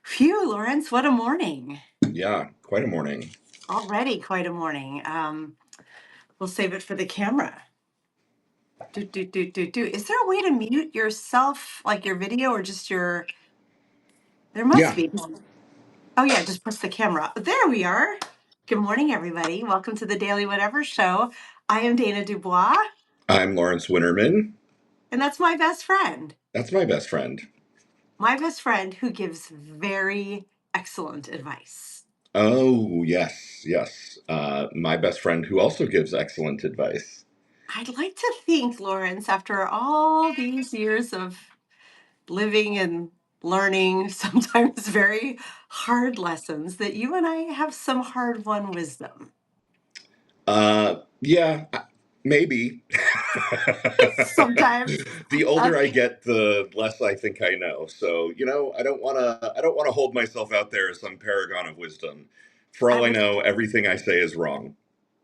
Phew, Lawrence, what a morning. Yeah, quite a morning. Already quite a morning. We'll save it for the camera. Is there a way to mute yourself, like your video, or just your. There must Yeah, be. Oh, yeah, just press the camera. There we are. Good morning, everybody. Welcome to the Daily Whatever Show. I am Dana Dubois, I'm Lawrence Winterman. and that's my best friend. That's my best friend. My best friend who gives very excellent advice. Oh, yes, yes. My best friend who also gives excellent advice. I'd like to think, Lawrence, after all these years of living and learning, sometimes very hard lessons, that you and I have some hard won wisdom. Yeah, maybe. Sometimes. The older I Okay. get, the less I think I know. So, I don't want to hold myself out there as some paragon of wisdom. For I all I would know, everything I say is wrong.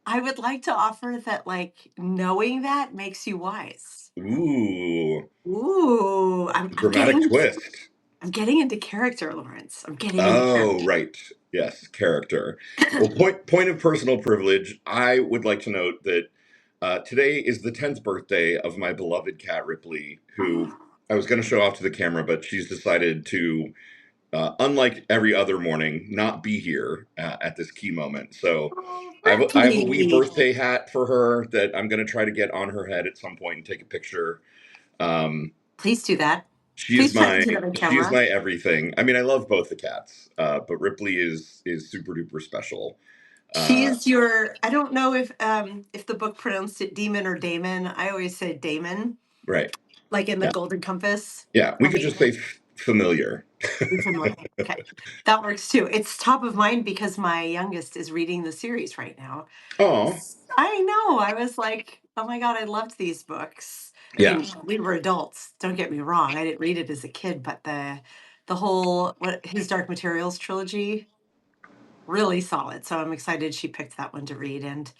I would like to offer that, like, knowing that makes you wise. Ooh, Ooh, dramatic twist. I'm getting into character, Lawrence. I'm getting into Oh, character. right. Yes, character. Well, point of personal privilege. I would like to note that today is the 10th birthday of my beloved cat Ripley, who I was going to show off to the camera, but she's decided to, unlike every other morning, not be here at this key moment. So Oh, I have a wee Ripley. birthday hat for her that I'm going to try to get on her head at some point and take a picture. Um, Please do that. she is Please try to my do that on she is camera. my everything. I mean, I love both the cats, but Ripley is super duper special. She Uh, is your. I don't know if the book pronounced it demon or Damon. I always say Damon, right. like in the Yeah. Golden Compass. Yeah. We Or could just maybe say familiar. familiar. Okay, that works too. It's top of mind because my youngest is reading the series right now. Oh, I know. I was like, oh my god, I loved these books. I yeah. mean, we were adults. Don't get me wrong. I didn't read it as a kid, but the whole what his Dark Materials trilogy, really solid. So I'm excited she picked that one to read. And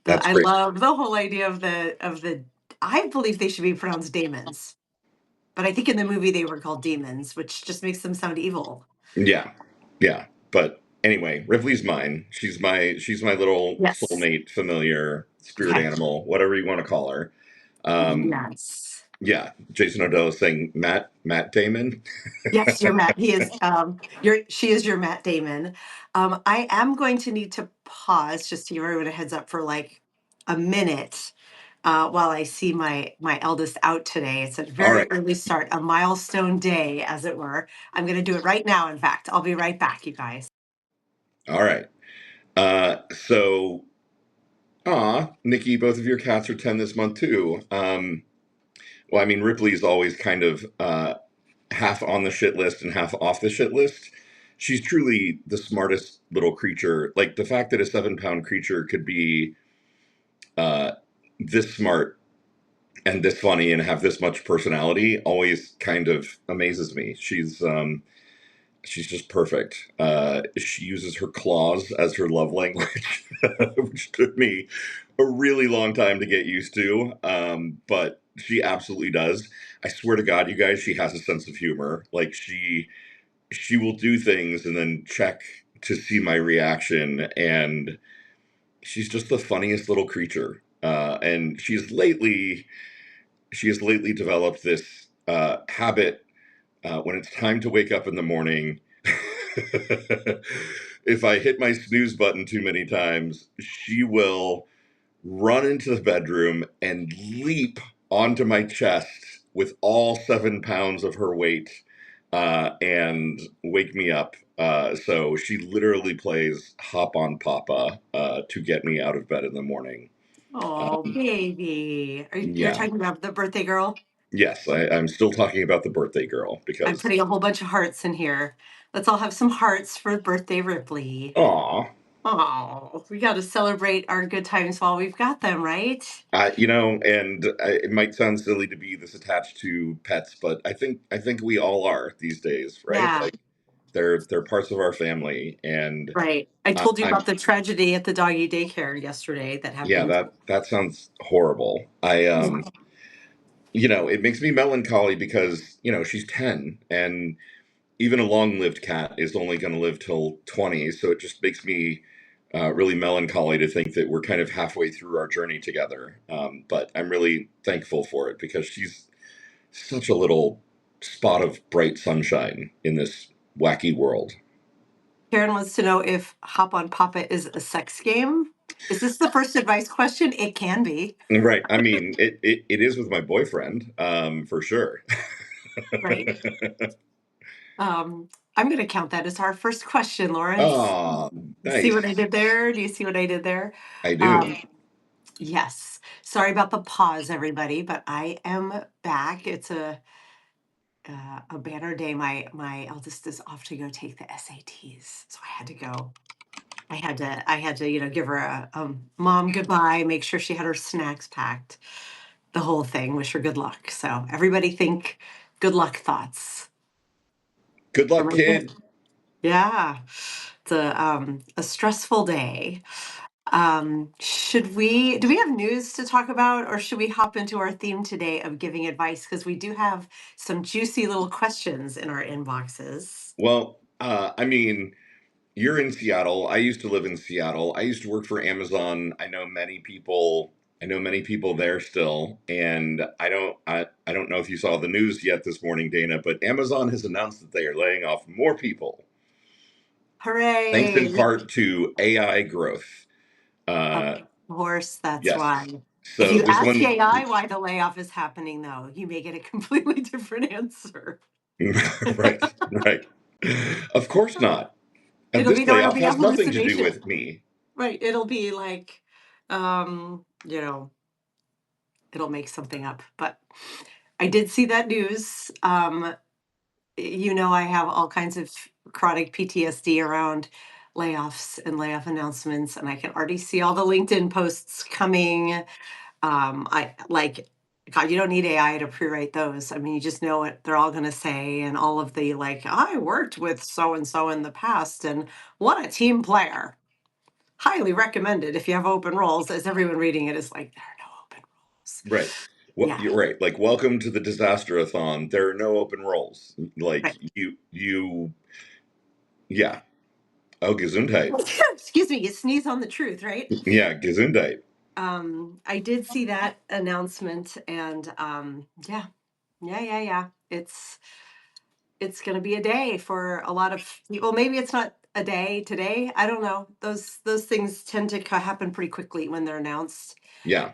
That's I great. love the whole idea of the I believe they should be pronounced daemons, but I think in the movie they were called demons, which just makes them sound evil. Yeah. Yeah. But anyway, Ripley's mine. She's my little Yes. soulmate, familiar, spirit Okay. animal, whatever you want to call her. Um, Yes. yeah. Jason O'Dell is saying Matt Damon. Yes, you're Matt. He is she is your Matt Damon. I am going to need to pause just to give everyone a heads up for like a minute while I see my eldest out today. It's a All very right. early start, a milestone day, as it were. I'm going to do it right now. In fact, I'll be right back, you guys. All right. So Nikki, both of your cats are 10 this month too. Well, I mean, Ripley's always kind of half on the shit list and half off the shit list. She's truly the smartest little creature. Like the fact that a 7 pound creature could be uh, this smart and this funny and have this much personality always kind of amazes me. She's just perfect. She uses her claws as her love language, which took me a really long time to get used to. But she absolutely does. I swear to God, you guys, she has a sense of humor. Like she will do things and then check to see my reaction, and she's just the funniest little creature. And she has lately developed this habit when it's time to wake up in the morning. If I hit my snooze button too many times, she will run into the bedroom and leap onto my chest with all 7 pounds of her weight and wake me up. So she literally plays Hop on Papa to get me out of bed in the morning. Oh, baby. You're Yeah. talking about the birthday girl? Yes, I'm still talking about the birthday girl I'm because, putting a whole bunch of hearts in here. Let's all have some hearts for birthday Ripley. aw, Oh, we got to celebrate our good times while we've got them, right? it might sound silly to be this attached to pets, but I think we all are these days, right? Yeah, Like they're parts of our family, and right. I told you I'm about the tragedy at the doggy daycare yesterday that yeah, happened. that sounds horrible. It makes me melancholy because she's 10, and even a long-lived cat is only going to live till 20, so it just makes me really melancholy to think that we're kind of halfway through our journey together. But I'm really thankful for it because she's such a little spot of bright sunshine in this wacky world. Karen wants to know if Hop on Papa is a sex game. Is this the first advice question? It can be, Right. I mean, it is with my boyfriend, for sure. right? Um, I'm going to count that as our first question, Lawrence. Oh, You see what I nice. did there? Do you see what I did there? I do. Um, yes. Sorry about the pause, everybody, but I am back. It's a banner day. My eldest is off to go take the SATs, so I had to go. I had to, give her a mom goodbye, make sure she had her snacks packed, the whole thing, wish her good luck. So everybody think good luck thoughts Good for luck, my kid. kid. Yeah. It's a stressful day. Do we have news to talk about, or should we hop into our theme today of giving advice? Because we do have some juicy little questions in our inboxes. Well, I mean, you're in Seattle. I used to live in Seattle. I used to work for Amazon. I know many people. I know many people there still, and I don't know if you saw the news yet this morning, Dana, but Amazon has announced that they are laying off more people, thanks in Hooray! part to AI growth. Of Uh, course, that's yes. why. If So you this ask one, AI why the layoff is happening, though, you may get a completely different answer. right, right. Of course not. And It'll this be no, it'll layoff be a has nothing to do hallucination. with me. Right. It'll be like, um, you know, it'll make something up. But I did see that news. I have all kinds of chronic PTSD around layoffs and layoff announcements, and I can already see all the LinkedIn posts coming. I like, God, you don't need AI to pre-write those. I mean, you just know what they're all going to say, and all of the like, I worked with so and so in the past, and what a team player. Highly recommended if you have open roles. As everyone reading it is like, there are no open roles. Right. Well, Yeah, you're right. Like, welcome to the disaster-a-thon. There are no open roles. Like right. yeah. Oh, Gesundheit. Excuse me, you sneeze on the truth, right? Yeah, Gesundheit. I did see that announcement, and yeah, yeah. It's going to be a day for a lot of people. Maybe it's not a day today. I don't know. Those things tend to happen pretty quickly when they're announced. Yeah.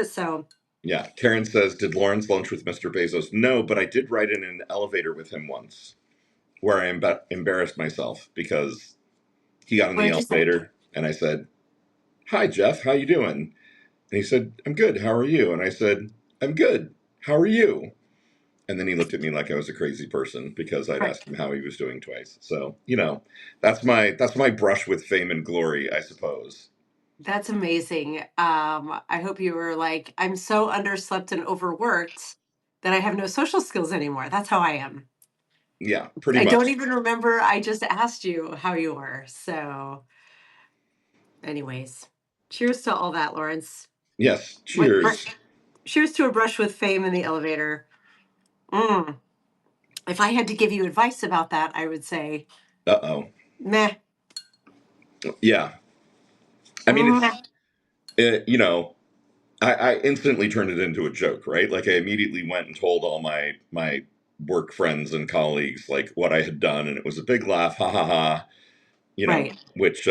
So Yeah. Karen says, did Lawrence lunch with Mr. Bezos? No, but I did ride in an elevator with him once where I embarrassed myself because he got in what the did you say? elevator and I said, hi, Jeff, how you doing? And he said, I'm good. How are you? And I said, I'm good. How are you? And then he looked at me like I was a crazy person because I'd Right. asked him how he was doing twice. So, that's my brush with fame and glory, I suppose. That's amazing. I hope you were like, I'm so underslept and overworked that I have no social skills anymore. That's how I am. Yeah, pretty I don't much. even remember. I just asked you how you were. So, anyways, cheers to all that, Lawrence. Yes. What? Cheers. Cheers to a brush with fame in the elevator. Mm. If I had to give you advice about that, I would say, Uh oh. meh, Yeah. I mean, meh. you know, I instantly turned it into a joke, right? Like I immediately went and told all my work friends and colleagues like what I had done, and it was a big laugh, ha ha ha. Right. Which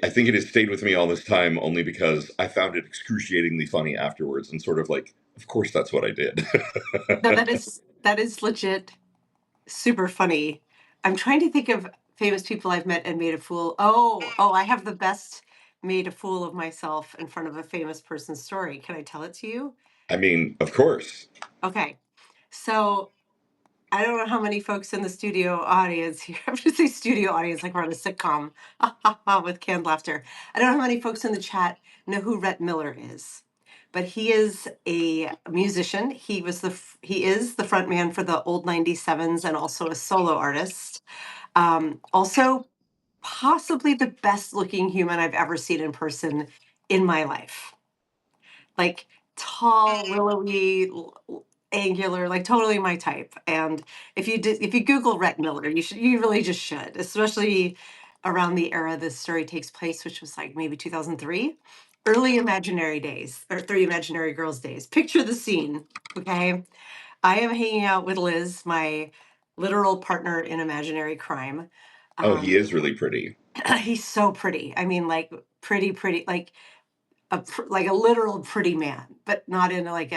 I think it has stayed with me all this time only because I found it excruciatingly funny afterwards, and sort of like, of course, that's what I did. No, that is legit super funny. I'm trying to think of famous people I've met and made a fool. Oh, I have the best made a fool of myself in front of a famous person's story. Can I tell it to you? I mean, of course. Okay. So I don't know how many folks in the studio audience here. I'm going to say studio audience like we're on a sitcom with canned laughter. I don't know how many folks in the chat know who Rhett Miller is, but he is a musician. He is the front man for the Old 97s and also a solo artist. Also, possibly the best looking human I've ever seen in person in my life. Like tall, willowy, angular, like totally my type. And if you Google Rhett Miller, you really just should, especially around the era this story takes place, which was like maybe 2003, early imaginary days or three imaginary girls days. Picture the scene, okay? I am hanging out with Liz, my literal partner in imaginary crime. Oh, he Um, is really pretty. he's so pretty. I mean, like pretty, like like a literal pretty man, but not in like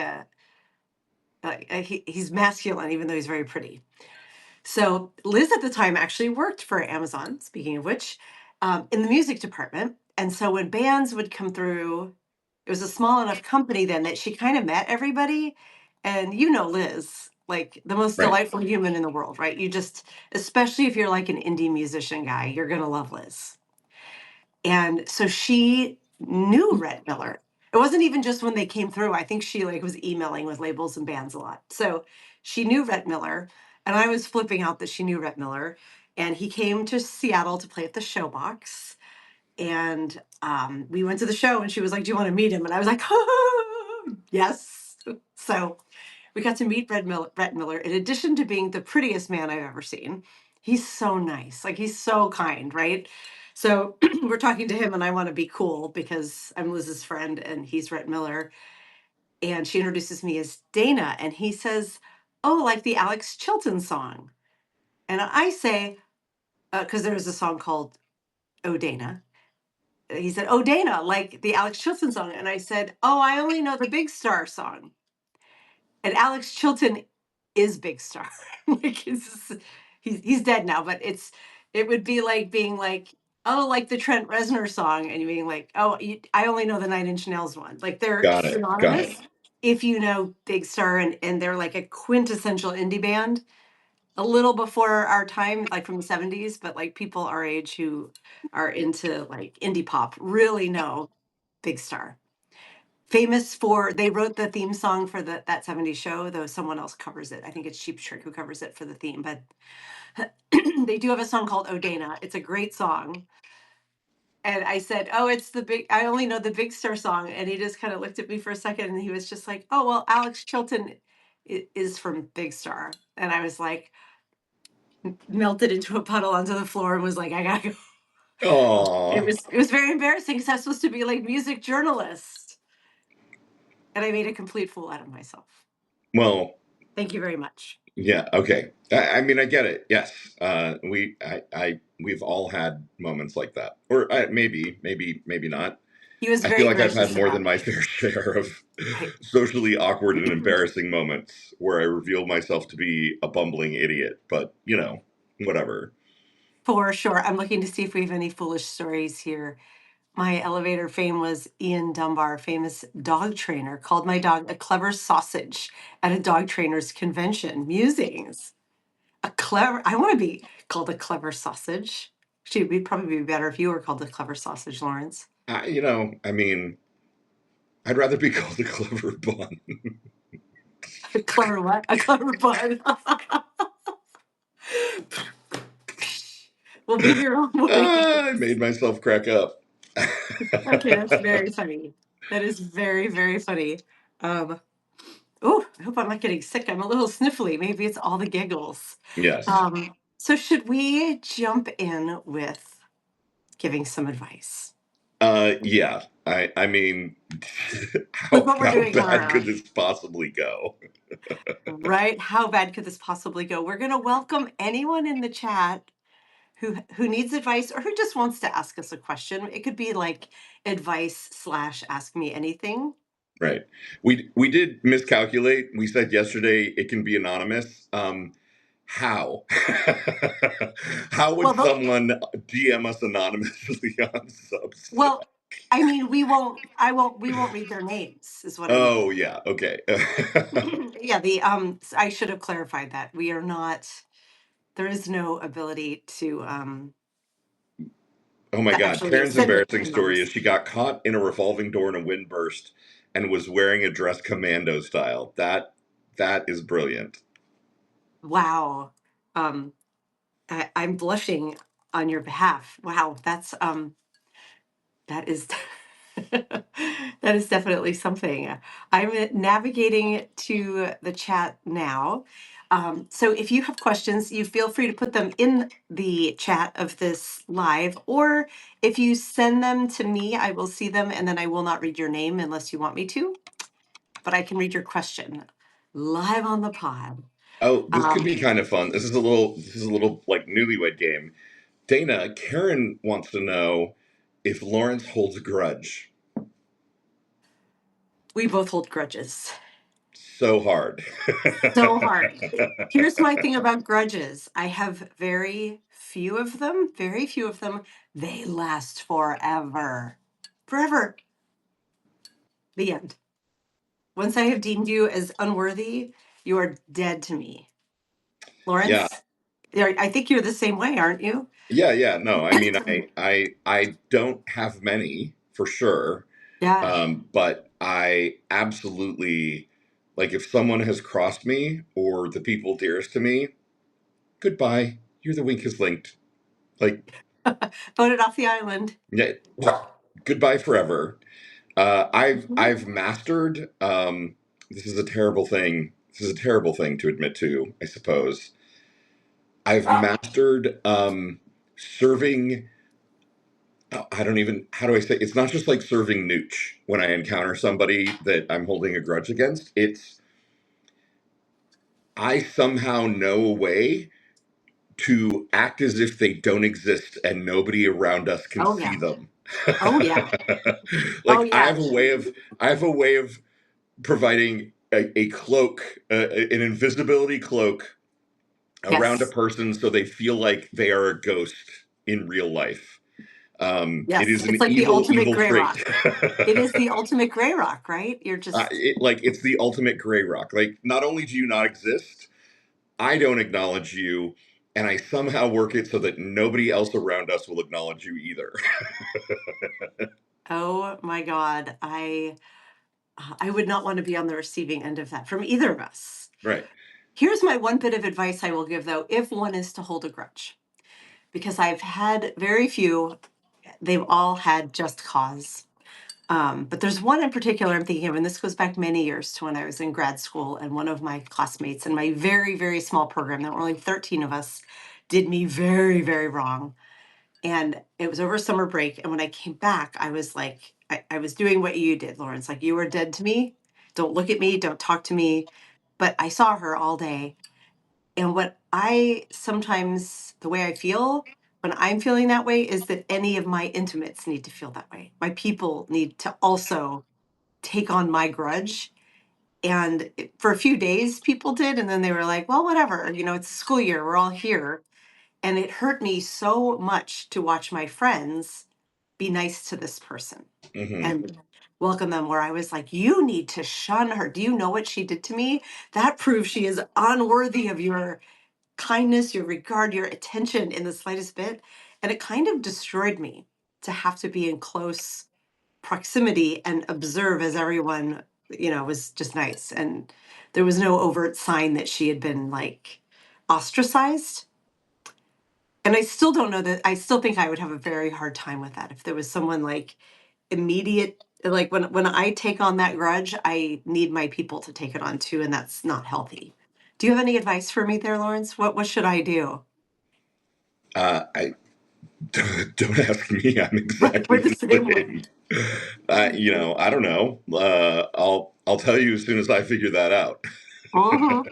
he's masculine, even though he's very pretty. So Liz at the time actually worked for Amazon, speaking of which, in the music department. And so when bands would come through, it was a small enough company then that she kind of met everybody. And you know Liz, like the most Right. delightful human in the world, right? You just, especially if you're like an indie musician guy, you're gonna love Liz. And so she knew Rhett Miller. It wasn't even just when they came through. I think she like was emailing with labels and bands a lot. So she knew Rhett Miller, and I was flipping out that she knew Rhett Miller. And he came to Seattle to play at the Showbox. And we went to the show, and she was like, "Do you want to meet him?" And I was like, "Oh, yes." So we got to meet Rhett Miller. In addition to being the prettiest man I've ever seen, he's so nice. Like he's so kind, right? So we're talking to him, and I want to be cool because I'm Liz's friend, and he's Rhett Miller. And she introduces me as Dana, and he says, "Oh, like the Alex Chilton song." And I say, because there was a song called "Oh Dana." He said, "Oh Dana, like the Alex Chilton song." And I said, "Oh, I only know the Big Star song." And Alex Chilton is Big Star. Like he's dead now, but it would be like being like, oh, like the Trent Reznor song, and you being like, oh, I only know the Nine Inch Nails one. Like they're Got it. Got synonymous. it. If you know Big Star, and they're like a quintessential indie band, a little before our time, like from the 70s, but like people our age who are into like indie pop really know Big Star. Famous for, they wrote the theme song for that 70s show, though someone else covers it. I think it's Cheap Trick who covers it for the theme, but they do have a song called Odana. It's a great song. And I said, "Oh, it's the big, I only know the Big Star song." And he just kind of looked at me for a second, and he was just like, "Oh, well, Alex Chilton is from Big Star." And I was like, melted into a puddle onto the floor and was like, "I gotta go." Oh, It was very embarrassing because I was supposed to be like music journalist. And I made a complete fool out of myself. well, Thank you very much. yeah, okay. I mean, I get it. Yes, we've all had moments like that, or maybe not. He was I feel very like I've had gracious more about than my it. fair share of I, socially awkward and embarrassing moments where I reveal myself to be a bumbling idiot. But whatever. for sure. I'm looking to see if we have any foolish stories here. My elevator fame was Ian Dunbar, famous dog trainer, called my dog a clever sausage at a dog trainer's convention. Musings. I want to be called a clever sausage. Actually, it'd probably be better if you were called a clever sausage, Lawrence. I mean, I'd rather be called a clever bun. A clever what? A clever bud. Well, be your own way. I made myself crack up. Okay, that's very funny. That is very, very funny. Um, oh, I hope I'm not getting sick. I'm a little sniffly. Maybe it's all the giggles. Yes. So should we jump in with giving some advice? Yeah. I mean, With how what we're how doing bad tomorrow, could this possibly go? right? How bad could this possibly go? We're going to welcome anyone in the chat who needs advice or who just wants to ask us a question. It could be like advice slash ask me anything. Right. We did miscalculate. We said yesterday it can be anonymous. How? How would Well, someone DM us anonymously on Substack? well, I mean, we won't. I won't. We won't read their names. Is what I mean. Oh yeah. Okay. Yeah. I should have clarified that we are not. There is no ability to Oh my God. actually Karen's send embarrassing in story is names. she got caught in a revolving door in a windburst and was wearing a dress commando style. That is brilliant. Wow. Um, I'm blushing on your behalf. Wow. That is. That is definitely something. I'm navigating to the chat now. So if you have questions, you feel free to put them in the chat of this live, or if you send them to me, I will see them and then I will not read your name unless you want me to, but I can read your question live on the pod. Oh, this could Um, be kind of fun. This is a little like newlywed game. Dana, Karen wants to know if Lawrence holds a grudge. we both hold grudges. So hard. So hard. Here's my thing about grudges. I have very few of them, very few of them. They last forever. Forever. The end. Once I have deemed you as unworthy, you are dead to me. Yeah. Lawrence, I think you're the same way, aren't you? Yeah. No, I mean, I don't have many for sure. Yeah. But I absolutely like if someone has crossed me or the people dearest to me, goodbye. You're the weakest linked. Like, Voted off the island. yeah, goodbye forever. Mhm. I've mastered. This is a terrible thing. This is a terrible thing to admit to, I suppose. I've mastered serving. I don't even. How do I say? It's not just like serving nooch when I encounter somebody that I'm holding a grudge against. It's I somehow know a way to act as if they don't exist and nobody around us can Oh, see yeah. them. Oh, yeah. Oh, Like yeah. I have a way of providing a cloak, an invisibility cloak around a Yes. person so they feel like they are a ghost in real life. It Yes. is It's an like the ultimate evil gray trait. rock. It is the ultimate gray rock, right? You're just, It's the ultimate gray rock. Like not only do you not exist, I don't acknowledge you, and I somehow work it so that nobody else around us will acknowledge you either. oh my God. I would not want to be on the receiving end of that from either of us. Right. Here's my one bit of advice I will give, though, if one is to hold a grudge, because I've had very few, they've all had just cause. But there's one in particular I'm thinking of, and this goes back many years to when I was in grad school, and one of my classmates in my very, very small program, there were only 13 of us, did me very, very wrong. And it was over summer break. And when I came back, I was like, I was doing what you did, Lawrence. Like, you were dead to me. Don't look at me. Don't talk to me. But I saw her all day. And what I sometimes, the way I feel when I'm feeling that way is that any of my intimates need to feel that way. My people need to also take on my grudge. And for a few days, people did. And then they were like, well, whatever. It's a school year. We're all here. And it hurt me so much to watch my friends be nice to this person Hmm. and welcome them, where I was like, you need to shun her. Do you know what she did to me? That proves she is unworthy of your kindness, your regard, your attention in the slightest bit. And it kind of destroyed me to have to be in close proximity and observe as everyone, was just nice. And there was no overt sign that she had been like ostracized. And I still don't know that. I still think I would have a very hard time with that if there was someone like immediate. Like when I take on that grudge, I need my people to take it on too, and that's not healthy. Do you have any advice for me there, Lawrence? What should I do? I don't ask me. I'm Right, exactly we're the the same way. same. I don't know. I'll tell you as soon as I figure that out. Mhm.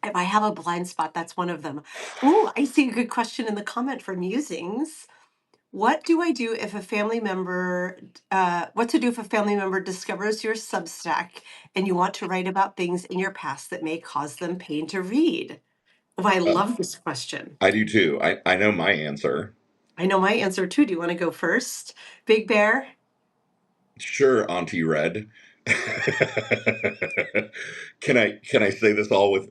If I have a blind spot, that's one of them. Ooh, I see a good question in the comment from Musings. What do I do if a family member, what to do if a family member discovers your Substack and you want to write about things in your past that may cause them pain to read? Oh, I Uh, love this question. I do too. I know my answer. I know my answer too. Do you want to go first? Big Bear? Sure, Auntie Red. Can I say this all with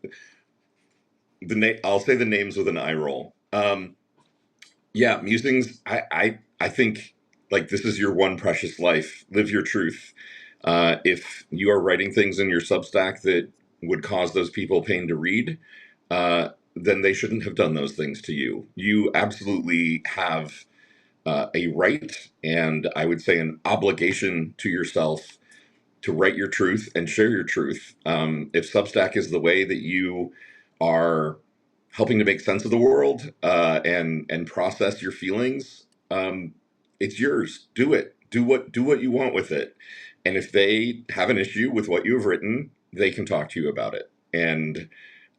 the name? I'll say the names with an eye roll. Yeah, musings. I think like this is your one precious life. Live your truth. If you are writing things in your Substack that would cause those people pain to read, then they shouldn't have done those things to you. You absolutely have a right, and I would say an obligation to yourself to write your truth and share your truth. If Substack is the way that you are helping to make sense of the world, and process your feelings, it's yours. Do it. Do what you want with it. And if they have an issue with what you have written, they can talk to you about it. And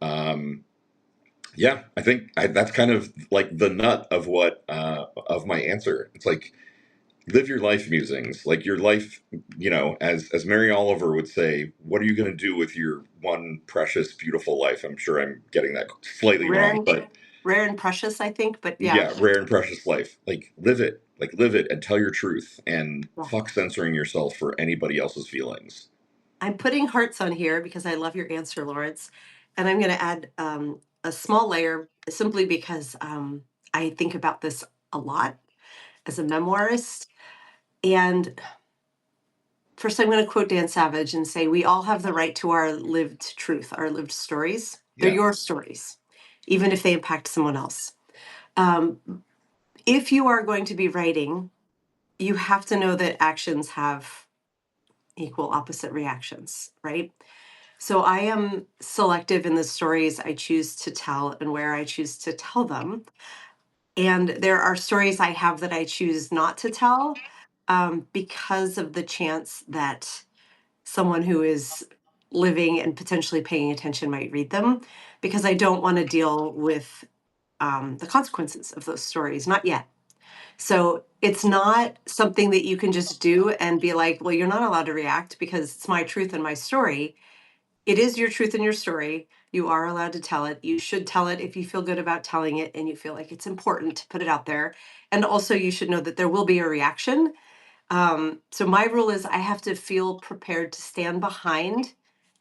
um, yeah, I think that's kind of like the nut of what of my answer. It's like, live your life, musings. Like your life, as Mary Oliver would say, what are you going to do with your one precious, beautiful life? I'm sure I'm getting that slightly Rare wrong, and but rare and precious, I think. But yeah, yeah, rare and precious life. Like live it, and tell your truth, and yeah. fuck censoring yourself for anybody else's feelings. I'm putting hearts on here because I love your answer, Lawrence, and I'm going to add a small layer simply because I think about this a lot as a memoirist. And first, I'm going to quote Dan Savage and say, "We all have the right to our lived truth, our lived stories. They're Yeah. your stories, even if they impact someone else." Um, if you are going to be writing, you have to know that actions have equal opposite reactions, right? So I am selective in the stories I choose to tell and where I choose to tell them. And there are stories I have that I choose not to tell because of the chance that someone who is living and potentially paying attention might read them, because I don't want to deal with the consequences of those stories, not yet. So it's not something that you can just do and be like, well, you're not allowed to react because it's my truth and my story. It is your truth and your story. You are allowed to tell it. You should tell it if you feel good about telling it and you feel like it's important to put it out there. And also, you should know that there will be a reaction. So, my rule is I have to feel prepared to stand behind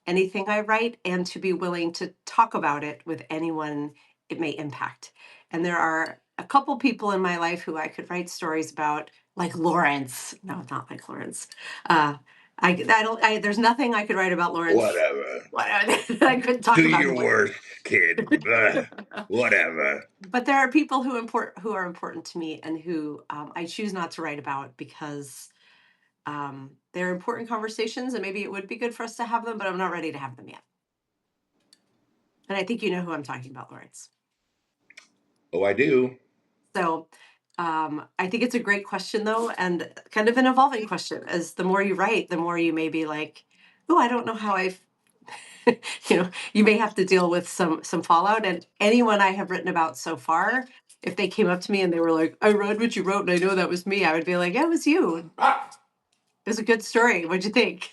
anything I write and to be willing to talk about it with anyone it may impact. And there are a couple people in my life who I could write stories about, like Lawrence. No, not like Lawrence. Uh, I don't. There's nothing I could write about Lawrence. Whatever. I couldn't talk Do about him. your worst, kid. Ugh. Whatever. But there are people who are important to me and who I choose not to write about because they're important conversations and maybe it would be good for us to have them, but I'm not ready to have them yet. And I think you know who I'm talking about, Lawrence. Oh, I do. So I think it's a great question, though, and kind of an evolving question. As the more you write, the more you may be like, "Oh, I don't know how I've," you may have to deal with some fallout. And anyone I have written about so far, if they came up to me and they were like, "I read what you wrote, and I know that was me," I would be like, "Yeah, it was you. It was a good story. What'd you think?"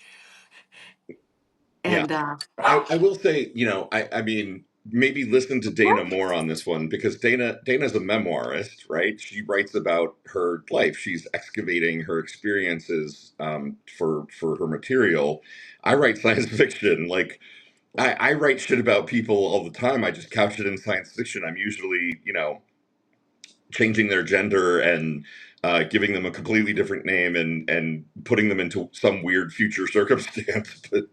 Yeah. And I will say, I mean, maybe listen to Dana more on this one, because Dana's a memoirist, right? She writes about her life. She's excavating her experiences, for her material. I write science fiction. Like I write shit about people all the time. I just couch it in science fiction. I'm usually, changing their gender and giving them a completely different name, and putting them into some weird future circumstance. But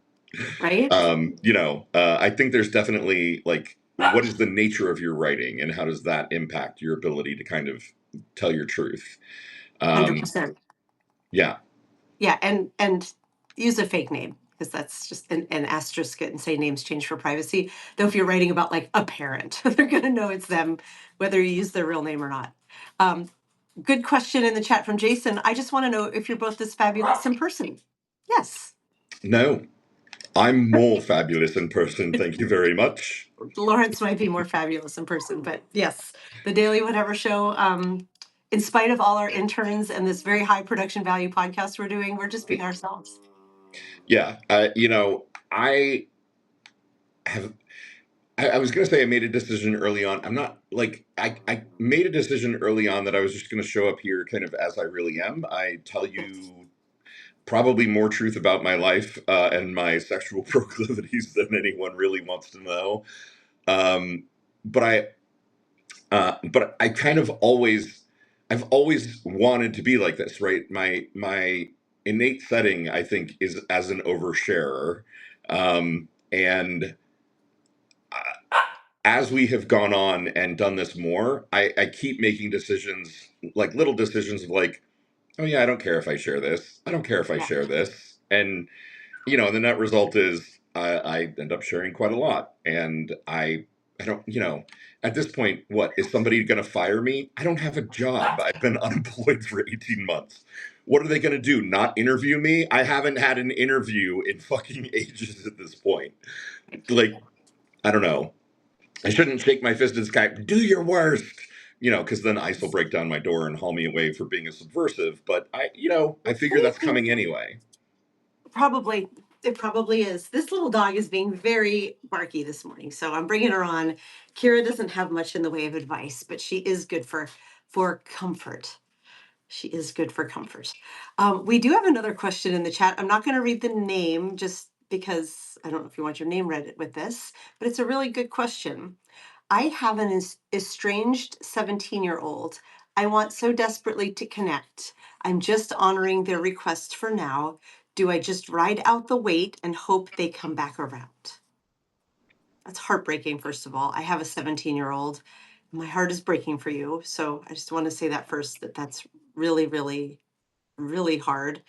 right, I think there's definitely, like, what is the nature of your writing, and how does that impact your ability to kind of tell your truth? 100%. Yeah. Yeah, and use a fake name because that's just an asterisk it and say names change for privacy. Though if you're writing about like a parent, they're going to know it's them, whether you use their real name or not. Um, Good question in the chat from Jason. I just want to know if you're both this fabulous in person. Yes, No, I'm more fabulous in person. Thank you very much. Lawrence might be more fabulous in person, but yes, the Daily Whatever Show. In spite of all our interns and this very high production value podcast we're doing, we're just being ourselves. Yeah. I have. I was going to say I made a decision early on. I'm not, like, I made a decision early on that I was just going to show up here kind of as I really am. I tell Yes. you probably more truth about my life, and my sexual proclivities than anyone really wants to know. Um, but I kind of I've always wanted to be like this, right? My innate setting, I think, is as an oversharer, and as we have gone on and done this more, I keep making decisions, like little decisions of like, oh yeah, I don't care if I share this. I don't care if I Yeah. share this. And the net result is I end up sharing quite a lot. And I don't, at this point, what is somebody going to fire me? I don't have a job. I've been unemployed for 18 months. What are they going to do? Not interview me? I haven't had an interview in fucking ages at this point. Like, I don't know. I shouldn't shake my fist at the sky. Do your worst, because then ICE will break down my door and haul me away for being a subversive. But I figure that's coming anyway. Probably. It probably is. This little dog is being very barky this morning, so I'm bringing her on. Kira doesn't have much in the way of advice, but she is good for comfort. She is good for comfort. We do have another question in the chat. I'm not going to read the name just because I don't know if you want your name read with this, but it's a really good question. I have an estranged 17-year-old. I want so desperately to connect. I'm just honoring their request for now. Do I just ride out the wait and hope they come back around? That's heartbreaking, first of all. I have a 17-year-old. My heart is breaking for you. So I just want to say that first, that's really, really, really hard.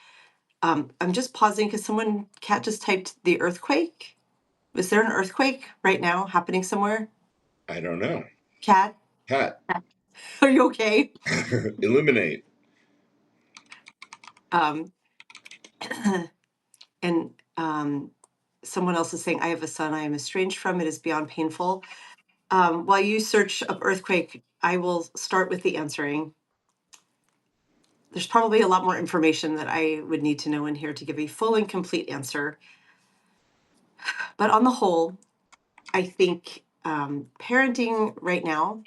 I'm just pausing because Cat just typed the earthquake. Is there an earthquake right now happening somewhere? I don't know. Cat, Pat, are you okay? illuminate. Um, and someone else is saying, I have a son I am estranged from. It is beyond painful. While you search up earthquake, I will start with the answering. There's probably a lot more information that I would need to know in here to give a full and complete answer. But on the whole, I think parenting right now,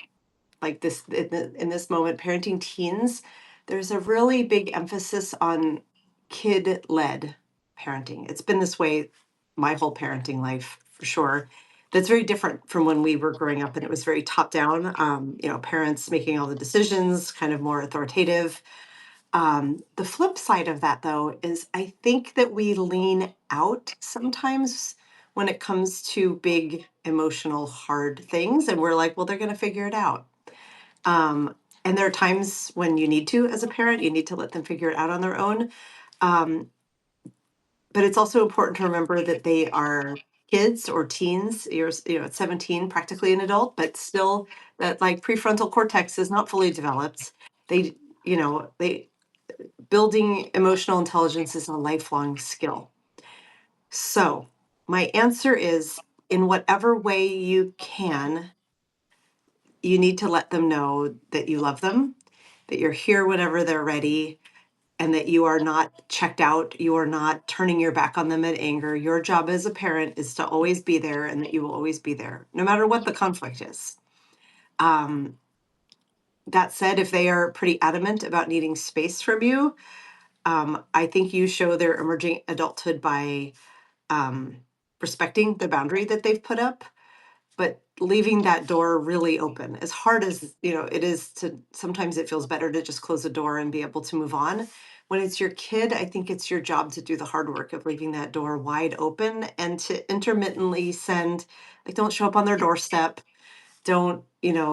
like this in this moment, parenting teens, there's a really big emphasis on kid-led parenting. It's been this way my whole parenting life for sure. That's very different from when we were growing up, and it was very top down. Parents making all the decisions, kind of more authoritative. The flip side of that, though, is I think that we lean out sometimes when it comes to big, emotional, hard things, and we're like, well, they're going to figure it out. And there are times when you need to, as a parent, you need to let them figure it out on their own. Um, but it's also important to remember that they are kids or teens. At 17, practically an adult, but still that like prefrontal cortex is not fully developed. They building emotional intelligence is a lifelong skill. So, my answer is in whatever way you can, you need to let them know that you love them, that you're here whenever they're ready, and that you are not checked out. You are not turning your back on them in anger. Your job as a parent is to always be there and that you will always be there, no matter what the conflict is. Um, that said, if they are pretty adamant about needing space from you, I think you show their emerging adulthood by um, respecting the boundary that they've put up, but leaving that door really open. As hard as it is to, sometimes it feels better to just close the door and be able to move on. When it's your kid, I think it's your job to do the hard work of leaving that door wide open and to intermittently send, like, don't show up on their doorstep, don't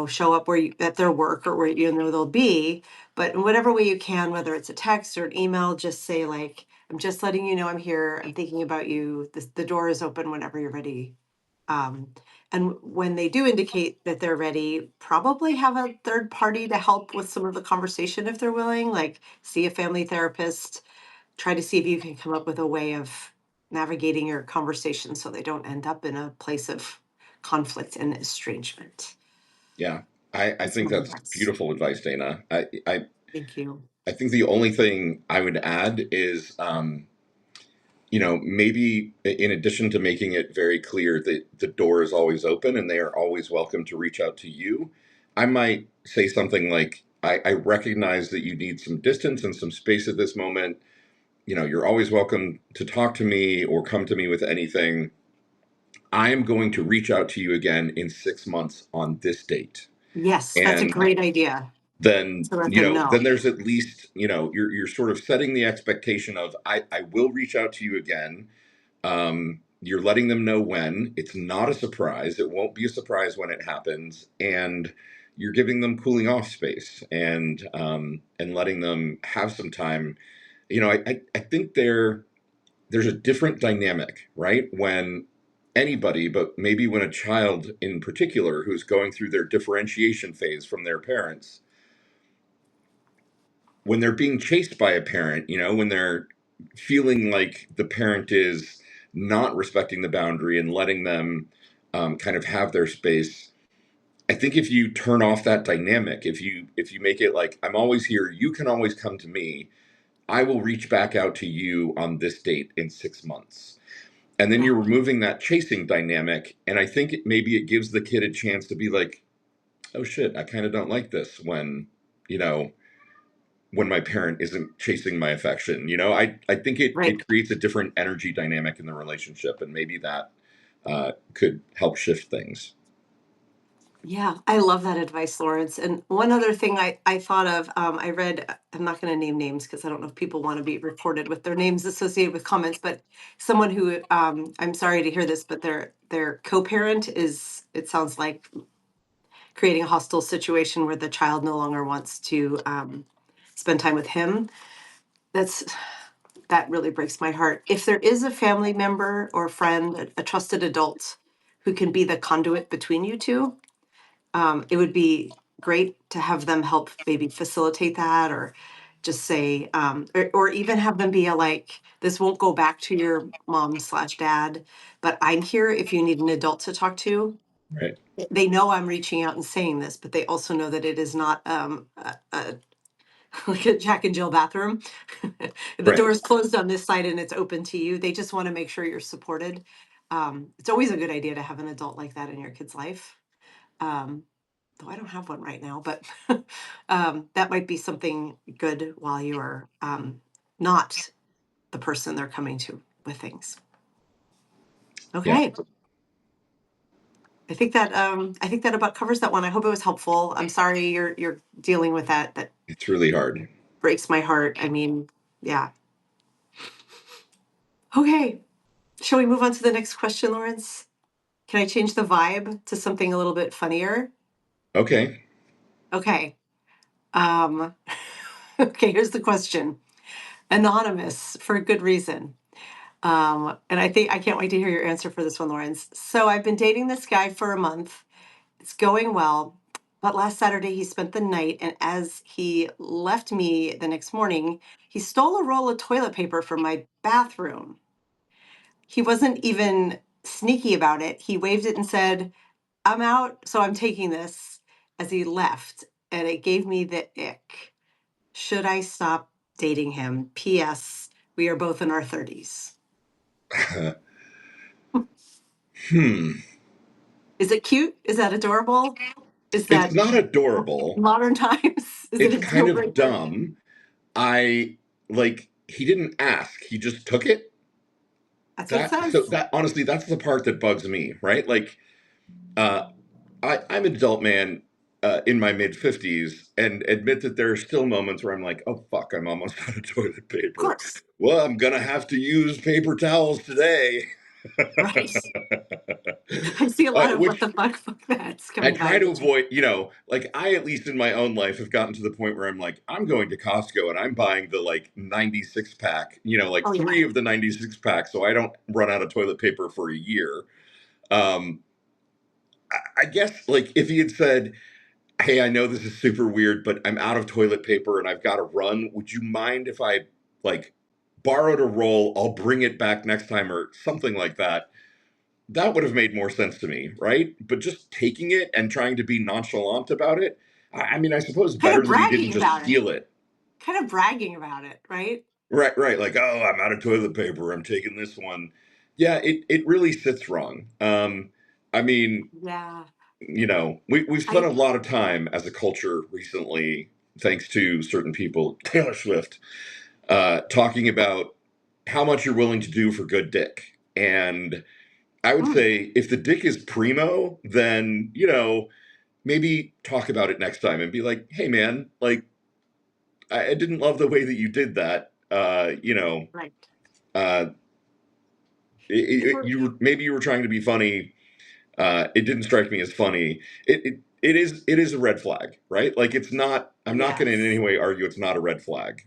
show up where you at their work or where they'll be, but in whatever way you can, whether it's a text or an email, just say like, I'm just letting you know I'm here, I'm thinking about you, the door is open whenever you're ready. um, and when they do indicate that they're ready, probably have a third party to help with some of the conversation if they're willing, like see a family therapist, try to see if you can come up with a way of navigating your conversation so they don't end up in a place of conflict and estrangement. Yeah, I That's think my that's advice. beautiful advice, Dana. Thank you. I think the only thing I would add is, maybe in addition to making it very clear that the door is always open and they are always welcome to reach out to you, I might say something like, I recognize that you need some distance and some space at this moment. You're always welcome to talk to me or come to me with anything. I am going to reach out to you again in 6 months on this date. Yes, that's a And great idea then to let them know. then there's at least you're sort of setting the expectation of I will reach out to you again. You're letting them know when. It's not a surprise. It won't be a surprise when it happens, and you're giving them cooling off space and letting them have some time. I think there's a different dynamic, right? When anybody, but maybe when a child in particular who's going through their differentiation phase from their parents, when they're being chased by a parent, when they're feeling like the parent is not respecting the boundary and letting them kind of have their space. I think if you turn off that dynamic, if you make it like, I'm always here, you can always come to me, I will reach back out to you on this date in 6 months. And then Yeah. you're removing that chasing dynamic. And I think maybe it gives the kid a chance to be like, oh shit, I kind of don't like this you know, when my parent isn't chasing my affection. I think Right. it creates a different energy dynamic in the relationship. And maybe that could help shift things. Yeah, I love that advice, Lawrence. And one other thing I thought of, I read, I'm not going to name names because I don't know if people want to be recorded with their names associated with comments, but someone who, I'm sorry to hear this, but their co-parent is, it sounds like, creating a hostile situation where the child no longer wants to spend time with him. That's that really breaks my heart. If there is a family member or friend, a trusted adult who can be the conduit between you two, it would be great to have them help maybe facilitate that, or just say, or even have them be a like, this won't go back to your mom slash dad, but I'm here if you need an adult to talk to. Right. They know I'm reaching out and saying this, but they also know that it is not like a Jack and Jill bathroom. The Right. door is closed on this side and it's open to you. They just want to make sure you're supported. It's always a good idea to have an adult like that in your kid's life. Um, though I don't have one right now, but that might be something good while you are not the person they're coming to with things. Yeah. Okay. I think that about covers that one. I hope it was helpful. I'm sorry you're dealing with that. That It's really hard. breaks my heart. I mean, yeah. Okay. Shall we move on to the next question, Lawrence? Can I change the vibe to something a little bit funnier? Okay. Okay. Um, okay, here's the question. Anonymous for a good reason. And I think I can't wait to hear your answer for this one, Lawrence. So I've been dating this guy for a month. It's going well. But last Saturday, he spent the night, and as he left me the next morning, he stole a roll of toilet paper from my bathroom. He wasn't even sneaky about it. He waved it and said, I'm out, so I'm taking this, as he left. And it gave me the ick. Should I stop dating him? P.S. We are both in our 30s. Hmm. Is it cute? Is that adorable? Is It's that not adorable. modern times? Is it It's a deal kind of breaker? dumb. I like he didn't ask. He just took it. That's what it So says. that honestly, that's the part that bugs me, right? Like, uh, I'm an adult man in my mid 50s, and admit that there are still moments where I'm like, oh fuck, I'm almost out of toilet Of paper. course. Well, I'm gonna have to use paper towels today. Right. I see a lot of what Which the fuck that's I coming by try in to the chat. avoid, like I, at least in my own life, have gotten to the point where I'm like, I'm going to Costco and I'm buying the like 96 pack, like Oh, yeah. three of the 96 packs, so I don't run out of toilet paper for a year. Um, I guess like if he had said, hey, I know this is super weird, but I'm out of toilet paper and I've got to run. Would you mind if I like borrowed a roll? I'll bring it back next time or something like that. That would have made more sense to me, right? But just taking it and trying to be nonchalant about it, I mean, I suppose Kind of better that he didn't bragging just about it. steal it. Kind of bragging about it, right? Right, right. Like, oh, I'm out of toilet paper. I'm taking this one. Yeah, it really sits wrong. I mean, Yeah. we've spent I a lot of time as a culture recently, thanks to certain people, Taylor Swift, talking about how much you're willing to do for good dick. And I would mm, say if the dick is primo, then, maybe talk about it next time and be like, hey, man, like, I didn't love the way that you did that. right. Uh, if we're Maybe you were trying to be funny. It didn't strike me as funny. It is a red flag, right? Like it's not. I'm not going to in any yes, way argue it's not a red flag.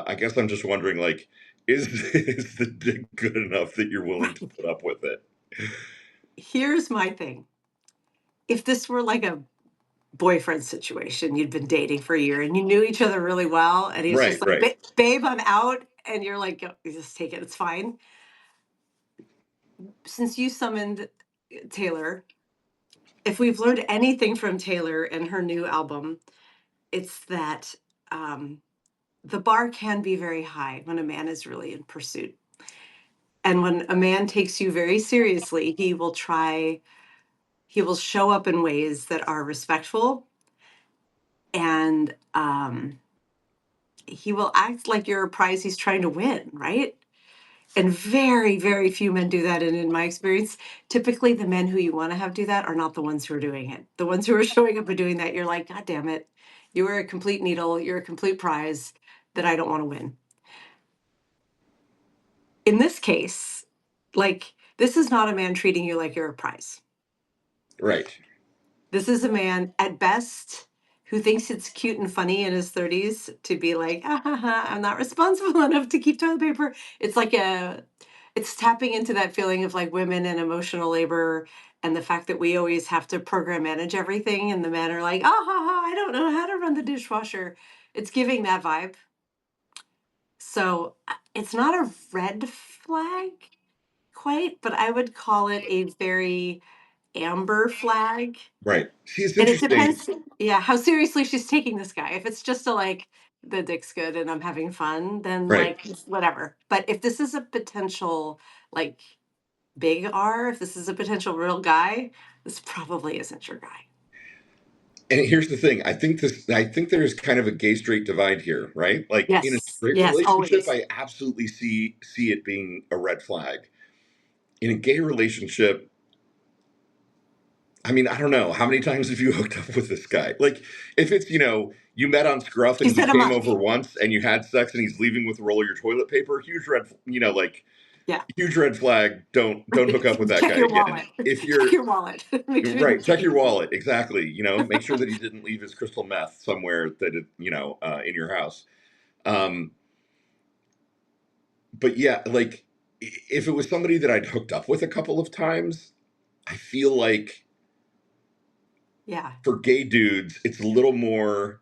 I guess I'm just wondering, like, is is the dick good enough that you're willing to put up with it? here's my thing. If this were like a boyfriend situation, you'd been dating for a year and you knew each other really well, and he's Right, just like, right, Babe, I'm out," and you're like, Just take it, it's fine." Since you summoned Taylor, if we've learned anything from Taylor and her new album, it's that um, the bar can be very high when a man is really in pursuit. And when a man takes you very seriously, he will show up in ways that are respectful, and he will act like you're a prize he's trying to win, right? And very, very few men do that. And in my experience, typically the men who you want to have do that are not the ones who are doing it. The ones who are showing up and doing that, you're like, God damn it. You are a complete needle. You're a complete prize that I don't want to win. In this case, like, this is not a man treating you like you're a prize. right. This is a man at best who thinks it's cute and funny in his 30s to be like, ah, ha, ha, I'm not responsible enough to keep toilet paper. It's like it's tapping into that feeling of like women and emotional labor and the fact that we always have to program manage everything. And the men are like, ah, ha, ha, I don't know how to run the dishwasher. It's giving that vibe. So it's not a red flag quite, but I would call it a very amber flag. Right. See, it's And it interesting. depends, yeah, how seriously she's taking this guy. If it's just a like, the dick's good and I'm having fun, then Right. like whatever. But if this is a potential like big R, if this is a potential real guy, this probably isn't your guy. And here's the thing. I think there's kind of a gay straight divide here, right? Like in a Yes, straight yes, relationship, always. I absolutely see it being a red flag. In a gay relationship, I mean, I don't know. How many times have you hooked up with this guy? Like, if it's, you met on Scruff She and he said a came month. over once and you had sex and he's leaving with a roll of your toilet paper, Yeah, huge red flag. Don't hook up with right. that Check guy your again. wallet. If Check you're your wallet. Make sure he right, didn't take check your anything. wallet. Exactly. Make sure that he didn't leave his crystal meth somewhere in your house. Um, but yeah, like if it was somebody that I'd hooked up with a couple of times, I feel like Yeah, for gay dudes, it's a little more.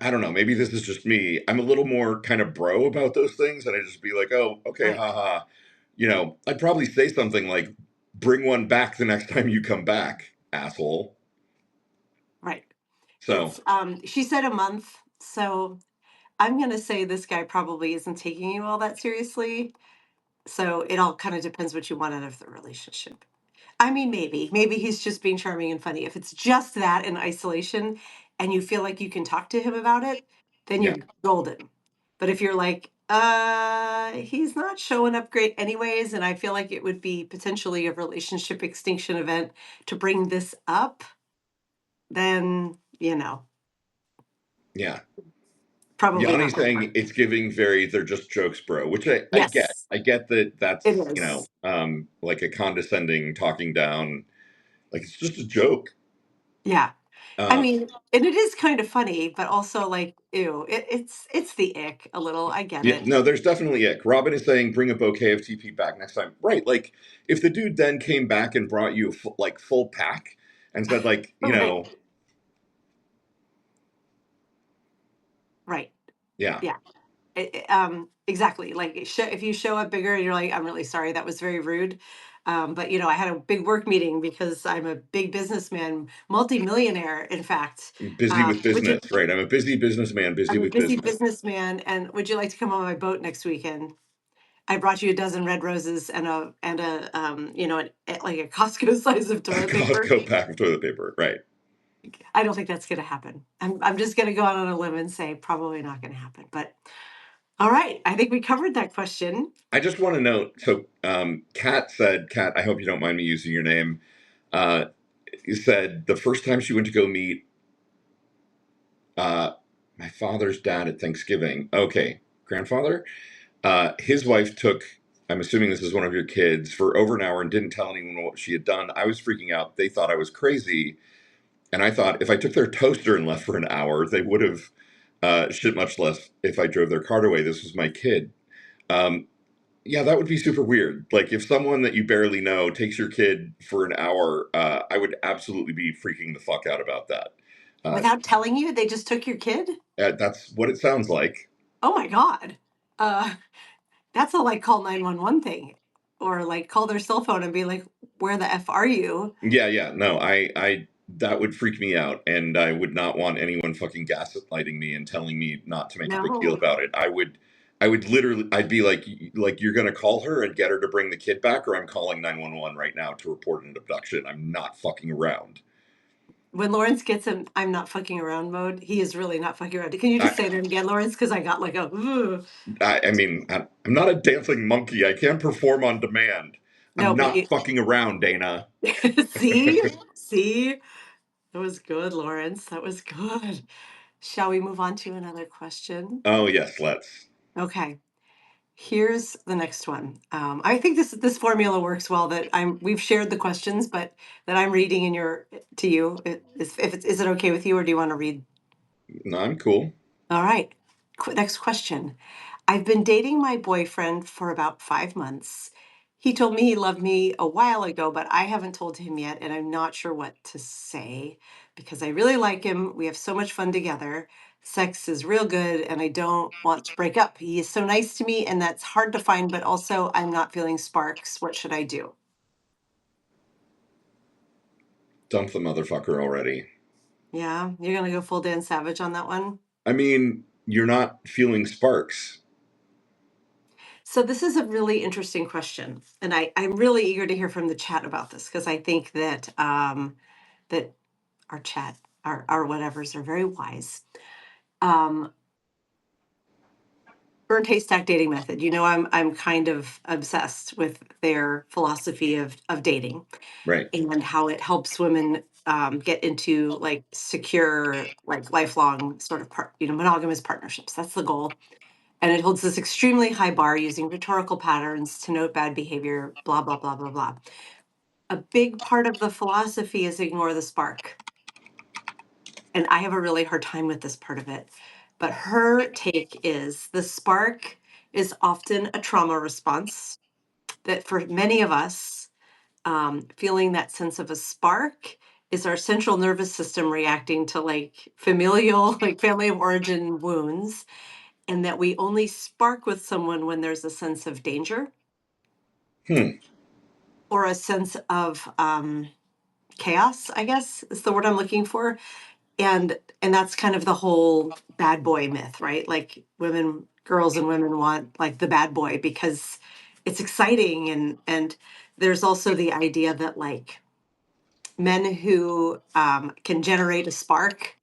I don't know. Maybe this is just me. I'm a little more kind of bro about those things, and I just be like, "Oh, okay, right, haha." I'd probably say something like, "Bring one back the next time you come back, asshole." right. So It's she said a month, so I'm gonna say this guy probably isn't taking you all that seriously. So it all kind of depends what you want out of the relationship. I mean, maybe he's just being charming and funny. If it's just that in isolation and you feel like you can talk to him about it, then yeah, you're golden. But if you're like, he's not showing up great anyways, and I feel like it would be potentially a relationship extinction event to bring this up, then, yeah. probably Yanni not gonna saying work. it's giving very they're just jokes, bro, which I get. Yes, I get that it that's, is. like a condescending talking down, like it's just a joke. Yeah. I Uh, mean, and it is kind of funny, but also like, ew, it's the ick a little. I get yeah, it. no, there's definitely ick. Robin is saying bring a bouquet of TP back next time. Right, like if the dude then came back and brought you a full pack and said like, Right. Right. yeah, Yeah. Exactly. Like if you show up bigger and you're like, I'm really sorry, that was very rude. But I had a big work meeting because I'm a big businessman, multimillionaire, in fact. busy with Would you? business, right? I'm a busy businessman, busy I'm a with busy business. businessman, and would you like to come on my boat next weekend? I brought you a dozen red roses and like a Costco size of A toilet paper. Costco pack of toilet paper, right? I don't think that's going to happen. I'm just going to go out on a limb and say probably not going to happen. But all right, I think we covered that question. I just want to note. So, Kat said, "Kat, I hope you don't mind me using your name." Uh, you said the first time she went to go meet uh, my father's dad at Thanksgiving. Okay, grandfather. His wife took I'm assuming this is one of your kids, for over an hour and didn't tell anyone what she had done. I was freaking out. They thought I was crazy. And I thought if I took their toaster and left for an hour, they would have shit much less if I drove their cart away. This was my kid. Um, yeah, that would be super weird. Like if someone that you barely know takes your kid for an hour, I would absolutely be freaking the fuck out about that. Uh, Without telling you, they just took your kid? that's what it sounds like. Oh my God. Uh, that's a like call 911 thing. Or like call their cell phone and be like, where the F are you? Yeah, yeah, no, that would freak me out, and I would not want anyone fucking gaslighting me and telling me not to make a big deal No. about it. I would literally, I'd be like you're gonna call her and get her to bring the kid back, or I'm calling 911 right now to report an abduction. I'm not fucking around. When Lawrence gets in I'm not fucking around mode, he is really not fucking around. Can you just I, say that again, Lawrence? Because I got like a, "Ugh." I mean, I'm not a dancing monkey. I can't perform on demand. No, I'm but not you fucking around, Dana. see? See? That was good, Lawrence. That was good. Shall we move on to another question? Oh yes, let's. Okay. Here's the next one. I think this formula works well. That we've shared the questions, but that I'm reading in your to you. Is it okay with you, or do you want to read? No, I'm cool. All right. Next question. I've been dating my boyfriend for about 5 months. He told me he loved me a while ago, but I haven't told him yet, and I'm not sure what to say because I really like him. We have so much fun together. Sex is real good, and I don't want to break up. He is so nice to me, and that's hard to find, but also I'm not feeling sparks. What should I do? Dump the motherfucker already. Yeah, you're going to go full Dan Savage on that one? I mean, you're not feeling sparks. So this is a really interesting question, and I'm really eager to hear from the chat about this because I think that that our chat, our whatevers are very wise. Um, Burnt haystack dating method. You know, I'm kind of obsessed with their philosophy of dating Right. and how it helps women get into like secure, like lifelong sort of monogamous partnerships. That's the goal. And it holds this extremely high bar using rhetorical patterns to note bad behavior, blah, blah, blah, blah, blah. A big part of the philosophy is ignore the spark. And I have a really hard time with this part of it. But her take is the spark is often a trauma response that for many of us, feeling that sense of a spark is our central nervous system reacting to like familial, like family of origin wounds, and that we only spark with someone when there's a sense of danger Hmm. or a sense of chaos, I guess is the word I'm looking for. And that's kind of the whole bad boy myth, right? Like girls and women want like the bad boy because it's exciting, and there's also the idea that like men who can generate a spark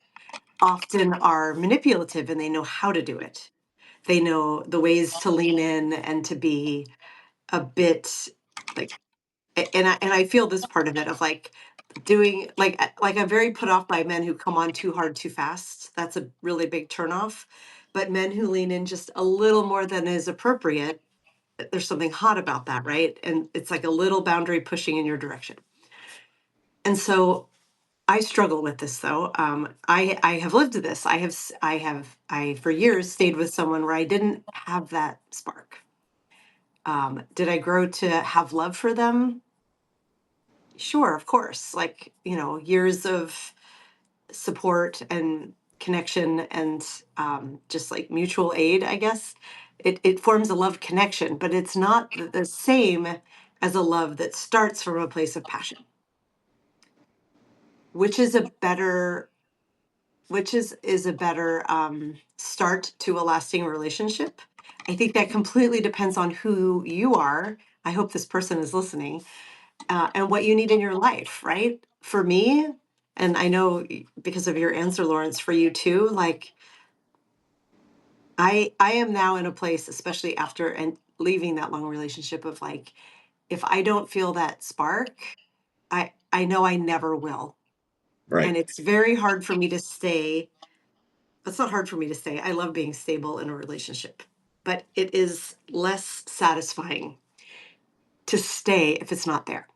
often are manipulative and they know how to do it. They know the ways to lean in and to be a bit like and I feel this part of it of like doing like I'm very put off by men who come on too hard too fast. That's a really big turnoff. But men who lean in just a little more than is appropriate, there's something hot about that, right? And it's like a little boundary pushing in your direction. And so I struggle with this though. I have lived this. I for years stayed with someone where I didn't have that spark. Did I grow to have love for them? Sure, of course. Like, years of support and connection and just like mutual aid, I guess. It forms a love connection, but it's not the same as a love that starts from a place of passion, which is a better which is a better start to a lasting relationship. I think that completely depends on who you are. I hope this person is listening, and what you need in your life, right? For me, and I know because of your answer, Lawrence, for you too, like I am now in a place, especially after and leaving that long relationship of like, if I don't feel that spark, I know I never will. Right. And it's very hard for me to stay. It's not hard for me to stay. I love being stable in a relationship, but it is less satisfying to stay if it's not there.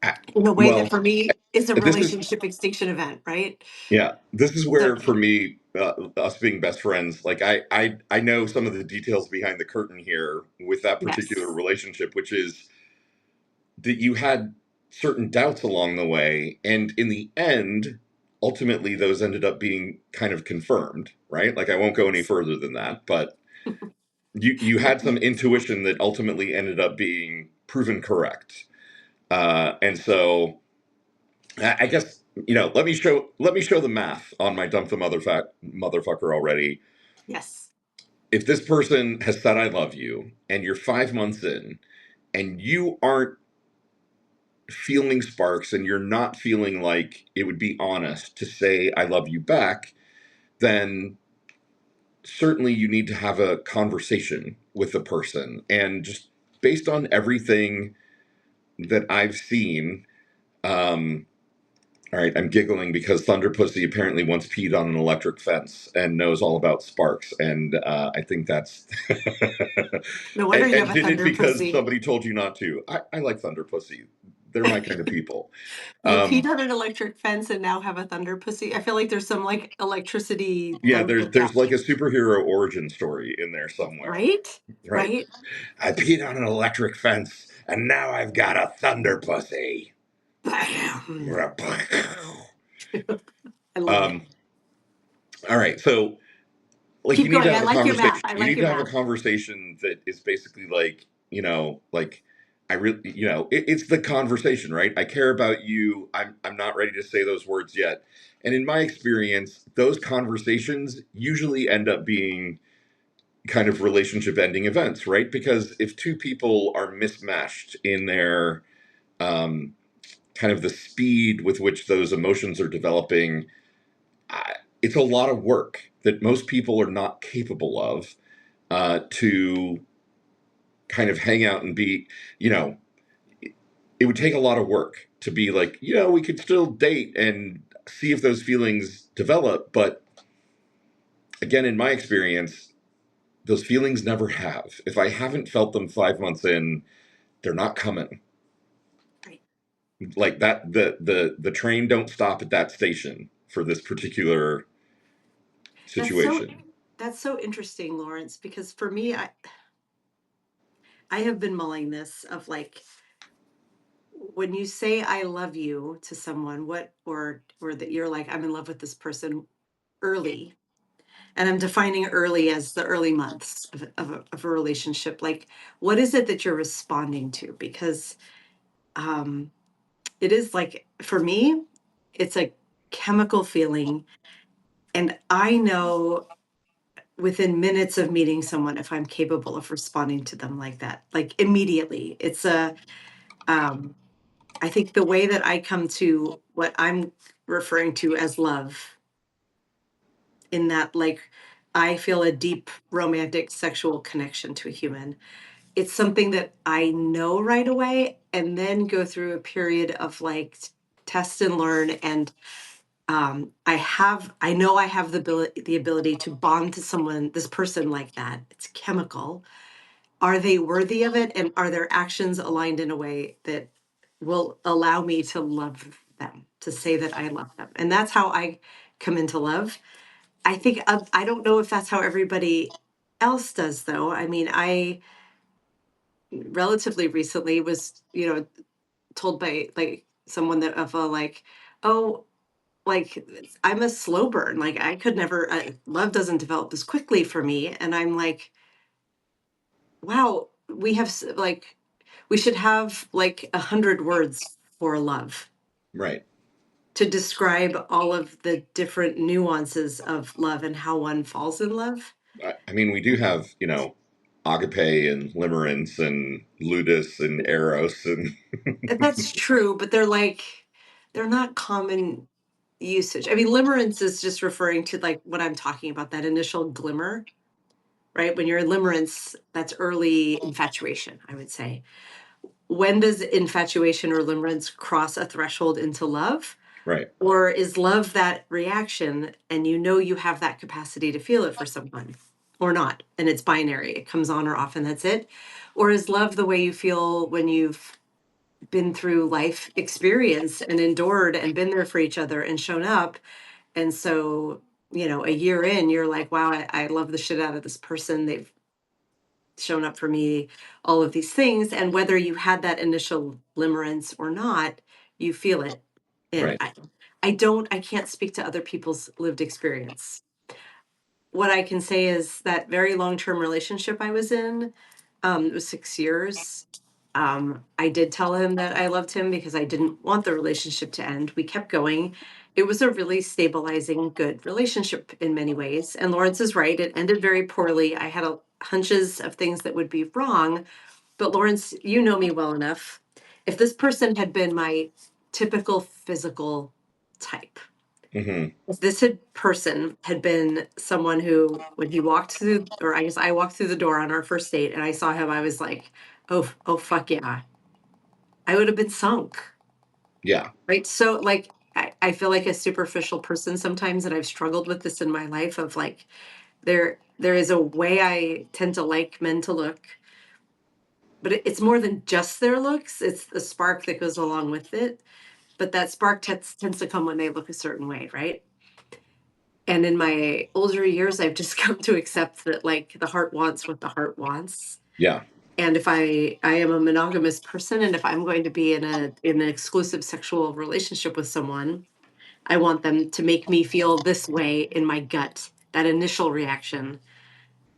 I- In a way that well, for me is a this is relationship extinction event, right? yeah, this is So where for me, us being best friends, like I know some of the details behind the curtain here with that particular yes. relationship, which is that you had certain doubts along the way, and in the end, ultimately those ended up being kind of confirmed, right? Like I won't go any Yes. further than that, but you had some intuition that ultimately ended up being proven correct. And so I guess let me show the math on my dump the motherfucker already. Yes. If this person has said I love you and you're 5 months in and you aren't feeling sparks and you're not feeling like it would be honest to say I love you back, then certainly you need to have a conversation with the person. And just based on everything that I've seen, all right, I'm giggling because Thunder Pussy apparently once peed on an electric fence and knows all about sparks, and I think that's No wonder you have and a did it thunder because pussy. somebody told you not to. I like Thunder Pussy; they're my kind of people. You peed Um, on an electric fence and now have a thunder pussy. I feel like there's some like electricity yeah, thing there's like that, there's like a superhero origin story in there somewhere, right? right? Right? I peed on an electric fence, and now I've got a Thunder Pussy. Bam. I love it. um, all right, so like you Keep need to going. I have a like your math. conversation. I You like need your to have a math. conversation that is basically like, like I really, it's the conversation, right? I care about you. I'm not ready to say those words yet. And in my experience, those conversations usually end up being kind of relationship ending events, right? Because if two people are mismatched in their um, kind of the speed with which those emotions are developing, it's a lot of work that most people are not capable of to kind of hang out and be, you know, it would take a lot of work to be like, we could still date and see if those feelings develop. But again, in my experience, those feelings never have. If I haven't felt them 5 months in, they're not coming. Right. Like that, the train don't stop at that station for this particular That's so situation. that's so interesting, Lawrence, because for me, I have been mulling this of like when you say I love you to someone, what or that you're like, I'm in love with this person early. And I'm defining early as the early months of a relationship. Like, what is it that you're responding to? Because um, it is like, for me, it's a chemical feeling. And I know within minutes of meeting someone if I'm capable of responding to them like that, like immediately. It's um, I think the way that I come to what I'm referring to as love, in that, like, I feel a deep romantic sexual connection to a human. It's something that I know right away and then go through a period of like test and learn. And I know I have the ability to bond to someone, this person like that. It's chemical. Are they worthy of it? And are their actions aligned in a way that will allow me to love them, to say that I love them? And that's how I come into love. I think I don't know if that's how everybody else does, though. I mean, I relatively recently was, told by like someone that of a like, oh, like I'm a slow burn. Like I could never, love doesn't develop this quickly for me. And I'm like, wow, like we should have like 100 words for love Right. to describe all of the different nuances of love and how one falls in love. I mean, we do have, agape and limerence and ludus and eros and And that's true, but they're not common usage. I mean, limerence is just referring to like what I'm talking about, that initial glimmer, right? When you're in limerence, that's early infatuation, I would say. When does infatuation or limerence cross a threshold into love? right. Or is love that reaction and you know you have that capacity to feel it for someone? or not, and it's binary. It comes on or off, and that's it. Or is love the way you feel when you've been through life experience and endured and been there for each other and shown up? And so, a year in, you're like, wow, I love the shit out of this person. They've shown up for me, all of these things. And whether you had that initial limerence or not, you feel it. And Right. I can't speak to other people's lived experience. What I can say is that very long-term relationship I was in, it was 6 years. I did tell him that I loved him because I didn't want the relationship to end. We kept going. It was a really stabilizing, good relationship in many ways. And Lawrence is right. It ended very poorly. I had hunches of things that would be wrong. But Lawrence, you know me well enough. If this person had been my typical physical type, Hmm. if this person had been someone who, when he walked through, or I guess I walked through the door on our first date and I saw him, I was like, oh, fuck yeah. I would have been sunk. Yeah. Right. So, like, I feel like a superficial person sometimes, and I've struggled with this in my life of like, there is a way I tend to like men to look, but it's more than just their looks. It's the spark that goes along with it. But that spark tends to come when they look a certain way, right? And in my older years, I've just come to accept that like the heart wants what the heart wants. Yeah. And if I am a monogamous person, and if I'm going to be in an exclusive sexual relationship with someone, I want them to make me feel this way in my gut, that initial reaction.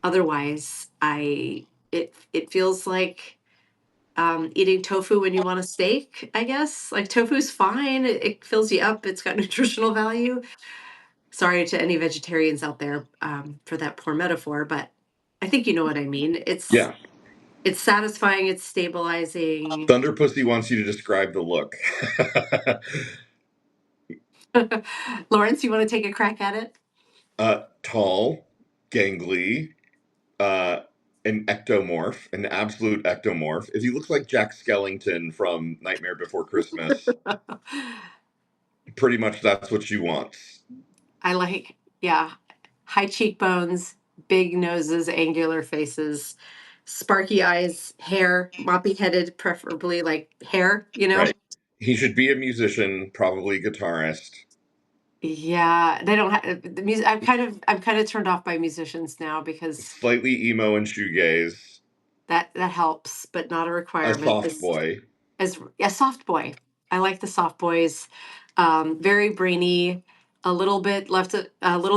Otherwise, it feels like eating tofu when you want a steak, I guess. Like tofu's fine. It fills you up. It's got nutritional value. Sorry to any vegetarians out there for that poor metaphor, but I think you know what I mean. Yeah. It's satisfying. It's stabilizing. Thunder Pussy wants you to describe the look. Lawrence, you want to take a crack at it? Tall, gangly, uh, an ectomorph, an absolute ectomorph. If he looks like Jack Skellington from Nightmare Before Christmas, pretty much that's what she wants. I like, yeah, high cheekbones, big noses, angular faces, sparky eyes, hair, moppy headed, preferably like hair, you know? Right. He should be a musician, probably guitarist. Yeah, they don't have the music. I'm kind of turned off by musicians now because Slightly emo and shoegaze. that helps, but not a A requirement. soft boy. As a soft boy, I like the soft boys. Very brainy, a little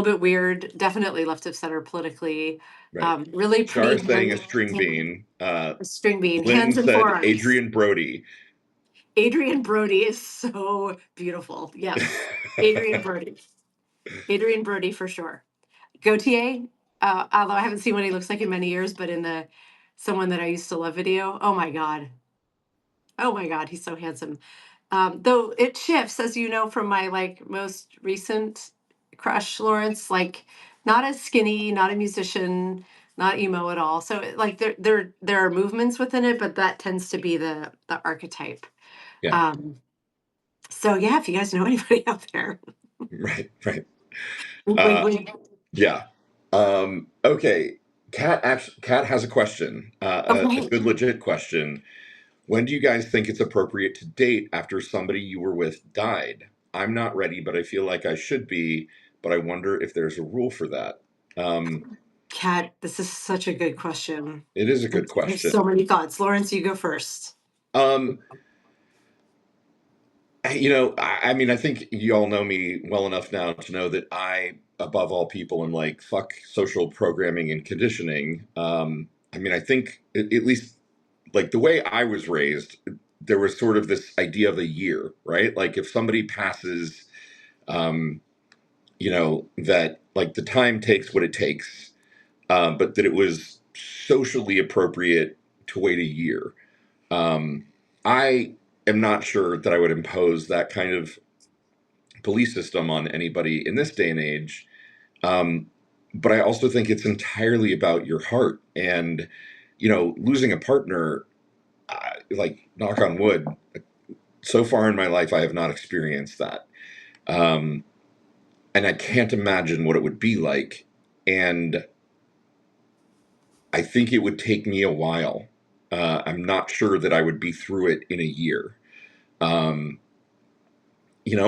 bit weird. Definitely left of center politically. Right. Really Char pretty saying a hands, string bean. string bean, Lynn hands and said forearms. Adrian Brody. Adrian Brody is so beautiful. Yes, Adrian Brody. Adrian Brody for sure. Gautier, although I haven't seen what he looks like in many years, but in the someone that I used to love video, oh my god, he's so handsome. Though it shifts, as you know, from my like most recent crush, Lawrence, like not as skinny, not a musician, not emo at all. So like there are movements within it, but that tends to be the archetype. Yeah. Um, so yeah, if you guys know anybody out there, Right. Right. wink, wink, Uh, wink. yeah. Okay. Kat has a question. A Okay, good legit question. When do you guys think it's appropriate to date after somebody you were with died? I'm not ready, but I feel like I should be, but I wonder if there's a rule for that. Um, Kat, this is such a good question. it is a good I have so question. many thoughts. Lawrence, you go first. Um, I mean, I think you all know me well enough now to know that I, above all people, am like, fuck social programming and conditioning. I mean, I think, at least, like, the way I was raised, there was sort of this idea of a year, right? Like, if somebody passes, um, that, like, the time takes what it takes, but that it was socially appropriate to wait a year. I am not sure that I would impose that kind of police system on anybody in this day and age. Um, but I also think it's entirely about your heart. And, losing a partner, like, knock on wood, so far in my life, I have not experienced that. Um, and I can't imagine what it would be like. And I think it would take me a while. I'm not sure that I would be through it in a year. Um,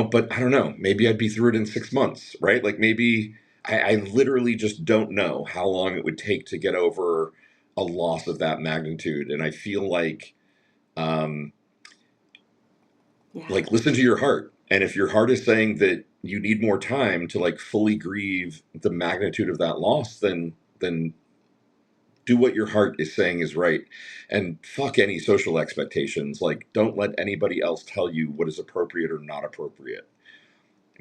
but I don't know. Maybe I'd be through it in 6 months, right? Like maybe I literally just don't know how long it would take to get over a loss of that magnitude. And I feel um, Yeah. like listen to your heart. And if your heart is saying that you need more time to like fully grieve the magnitude of that loss, then do what your heart is saying is right, and fuck any social expectations. Like don't let anybody else tell you what is appropriate or not appropriate.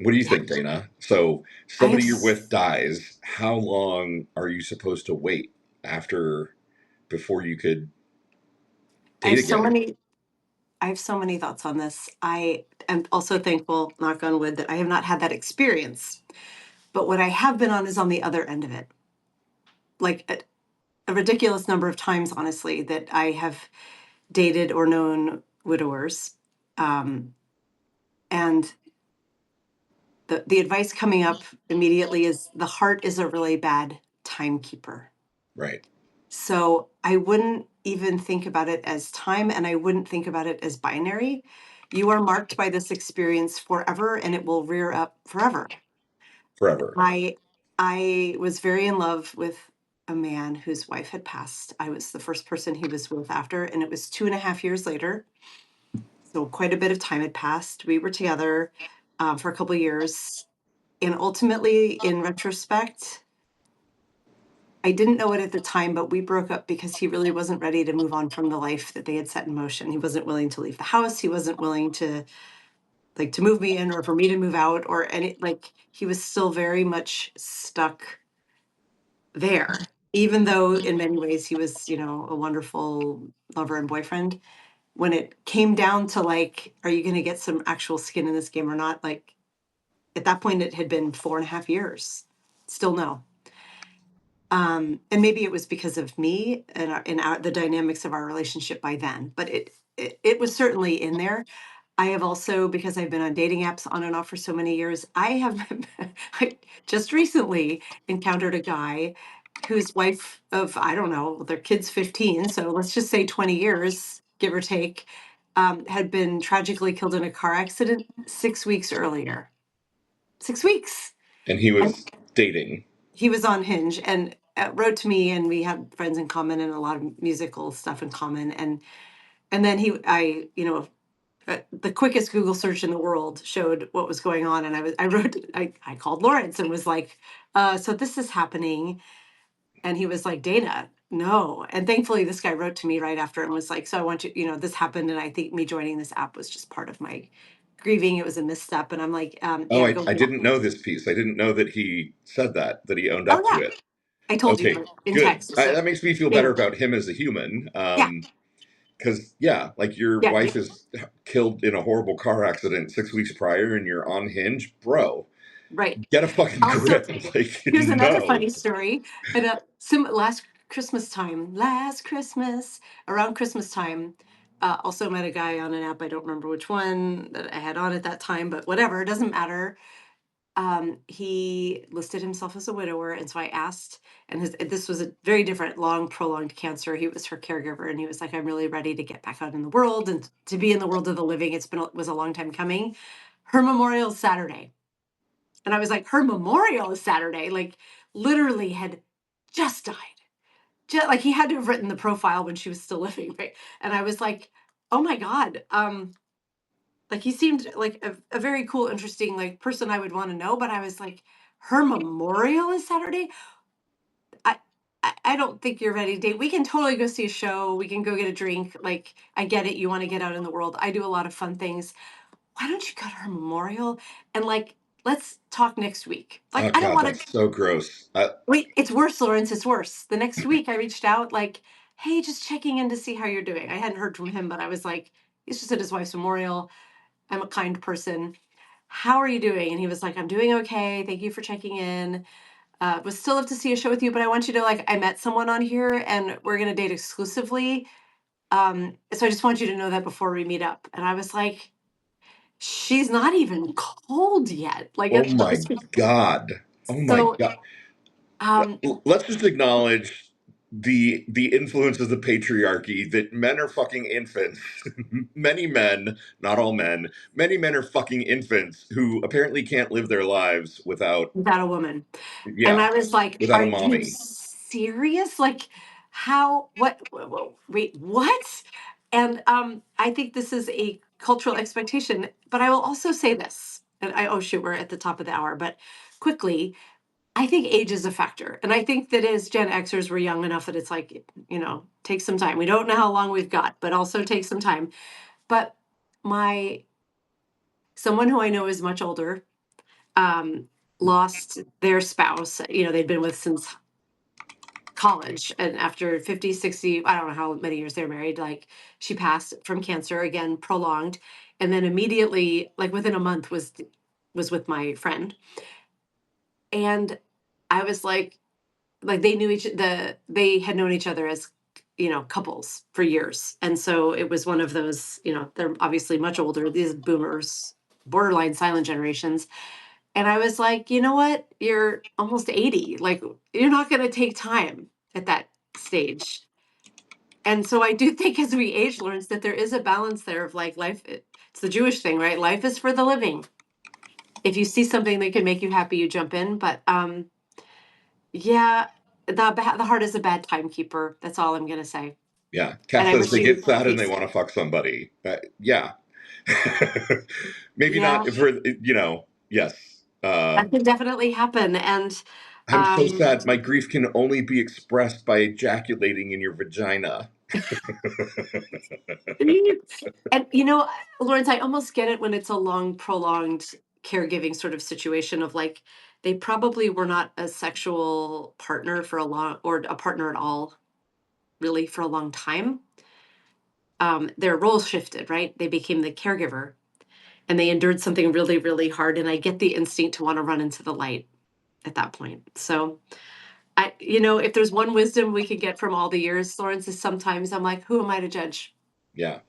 What do you Yeah. think, Dana? So I have somebody you're with dies. How long are you supposed to wait after before you could I date have so again? many I have so many thoughts on this. I am also thankful, knock on wood, that I have not had that experience. But what I have been on is on the other end of it. Like a ridiculous number of times, honestly, that I have dated or known widowers. Um, and the advice coming up immediately is the heart is a really bad timekeeper. Right. So I wouldn't even think about it as time, and I wouldn't think about it as binary. You are marked by this experience forever and it will rear up forever. Forever. I I was very in love with a man whose wife had passed. I was the first person he was with after, and it was 2.5 years later. So quite a bit of time had passed. We were together for a couple of years. And ultimately, in retrospect, I didn't know it at the time, but we broke up because he really wasn't ready to move on from the life that they had set in motion. He wasn't willing to leave the house. He wasn't willing to to move me in or for me to move out or any like he was still very much stuck there. Even though in many ways he was, a wonderful lover and boyfriend, when it came down to like, are you going to get some actual skin in this game or not? Like at that point, it had been 4.5 years. Still no. And maybe it was because of me and the dynamics of our relationship by then, but it was certainly in there. I have also, because I've been on dating apps on and off for so many years, I have I just recently encountered a guy whose wife of, I don't know, their kid's 15, so let's just say 20 years, give or take, had been tragically killed in a car accident 6 weeks earlier. 6 weeks. And he And was dating. he was on Hinge and wrote to me, and we had friends in common and a lot of musical stuff in common. And then the quickest Google search in the world showed what was going on, and I called Lawrence and was like, "So this is happening," and he was like, "Dana, no." And thankfully, this guy wrote to me right after and was like, "So I want you, this happened, and I think me joining this app was just part of my grieving. It was a misstep." And I'm like, Oh, "Yeah, I, go I ahead." didn't know this piece. I didn't know that he said that he owned Oh up to yeah, it. I told you Okay, right in good. text. So That makes me feel better anyway, about him as a human. yeah, Because, yeah, like your yeah, wife is killed in a horrible car accident 6 weeks prior and you're on Hinge. Bro, right. get a fucking Also, grip. Like, here's another no. funny story. And last Christmas, around Christmas time, also met a guy on an app. I don't remember which one that I had on at that time, but whatever, it doesn't matter. He listed himself as a widower, and so I asked, and this was a very different, long, prolonged cancer. He was her caregiver, and he was like, "I'm really ready to get back out in the world and to be in the world of the living. Was a long time coming." Her memorial is Saturday. And I was like, her memorial is Saturday, like literally had just died. Just, like he had to have written the profile when she was still living, right? And I was like, oh my God. Like he seemed like a very cool, interesting like person I would want to know, but I was like, her memorial is Saturday. I I don't think you're ready to date. We can totally go see a show. We can go get a drink. Like I get it. You want to get out in the world. I do a lot of fun things. Why don't you go to her memorial and like let's talk next week? Like Oh, I don't God, want that's to so gross. wait, it's worse, Lawrence, it's worse. The next week I reached out like, "Hey, just checking in to see how you're doing." I hadn't heard from him, but I was like, he's just at his wife's memorial. I'm a kind person. How are you doing? And he was like, "I'm doing okay. Thank you for checking in. Would still love to see a show with you, but I want you to like I met someone on here and we're going to date exclusively. So I just want you to know that before we meet up." And I was like, she's not even cold yet. Like Oh, it's my just God. Oh, my so God. um Let's just acknowledge the influences of patriarchy, that men are fucking infants. Many men, not all men, many men are fucking infants who apparently can't live their lives without, without a woman. And yeah, I was like, without are a you mommy. serious? Like, how, what, wait, what? And I think this is a cultural expectation. But I will also say this, and oh shoot, we're at the top of the hour, but quickly, I think age is a factor. And I think that as Gen Xers, we're young enough that it's like, take some time. We don't know how long we've got, but also take some time. But my, someone who I know is much older, um, lost their spouse, they'd been with since college. And after 50, 60, I don't know how many years they were married, like she passed from cancer, again, prolonged. And then immediately, like within a month, was with my friend. And I was like they had known each other as couples for years. And so it was one of those, they're obviously much older, these boomers, borderline silent generations. And I was like, you know what? You're almost 80. Like, you're not going to take time at that stage. And so I do think as we age, Lawrence, that there is a balance there of like life. It's the Jewish thing, right? Life is for the living. If you see something that can make you happy, you jump in. But yeah, the heart is a bad timekeeper. That's all I'm going to say. Yeah, Kath And I says wish they you get sad and they peace. want to fuck somebody. Yeah. Maybe Yeah, not if we're, yes. that can definitely happen. And I'm so um, sad. My grief can only be expressed by ejaculating in your vagina. And Lawrence, I almost get it when it's a long, prolonged caregiving sort of situation of like they probably were not a sexual partner for a long or a partner at all, really for a long time. Their roles shifted, right? They became the caregiver and they endured something really, really hard. And I get the instinct to want to run into the light at that point. So if there's one wisdom we could get from all the years, Lawrence, is sometimes I'm like, who am I to judge? Yeah.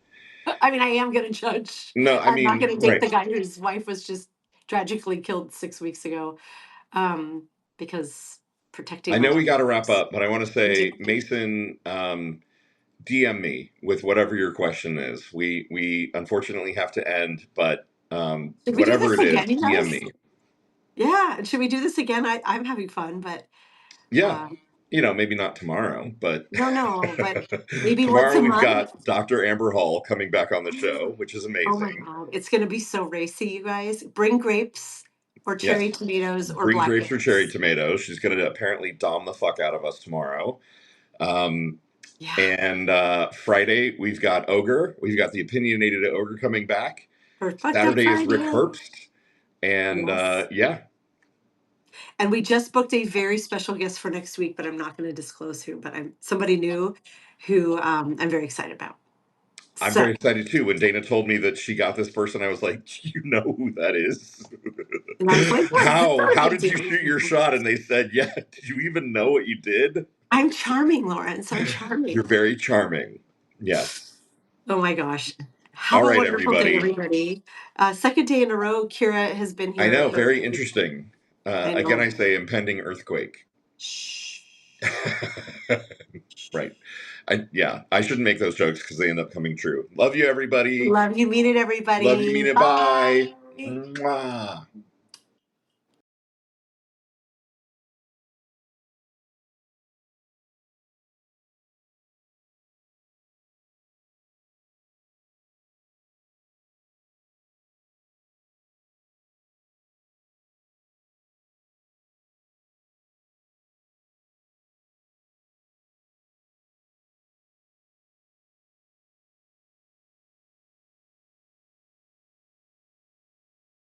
I mean, I am going to judge. No, I I'm not mean, going to date right. the guy whose wife was just tragically killed 6 weeks ago, because I protecting know we got to wrap relationships. up, but I want to Me too. say, Mason, DM me with whatever your question is. We unfortunately have to end, but Should we do whatever this it is, again, you DM guys? me. Yeah. Should we do this again? I'm having fun, but Yeah, uh, maybe not tomorrow, but no, no, but maybe once tomorrow a we've month. got Dr. Amber Hall coming back on the show, which is Oh my amazing. God. It's going to be so racy, you guys. Bring grapes or Yes, cherry tomatoes or bring grapes or cherry blackberries. tomatoes. She's going to apparently dom the fuck out of us tomorrow. Um, Yeah. and Friday we've got Ogre. We've got the opinionated Ogre coming back. For Fucked Up Saturday is Rick Friday. Herbst, and Yes. yeah, And we just booked a very special guest for next week, but I'm not going to disclose who, but I'm somebody new who I'm very excited about. I'm So, very excited too. When Dana told me that she got this person, I was like, "Do you know who that is? and I was like, what? Good for How you, did you shoot your shot?" And they said, "Yeah." Did you even know what you did? I'm charming, Lawrence. I'm charming. You're very charming. Yes. Oh my gosh. All Have a right, wonderful day, everybody. everybody. Second day in a row, Kira has been I here. know, very interesting. I Again, know. I say impending earthquake. Shh. Right. I shouldn't make those jokes because they end up coming true. Love you, everybody. Love you. Mean it, Love you, mean everybody. it. Bye. Bye. Mwah.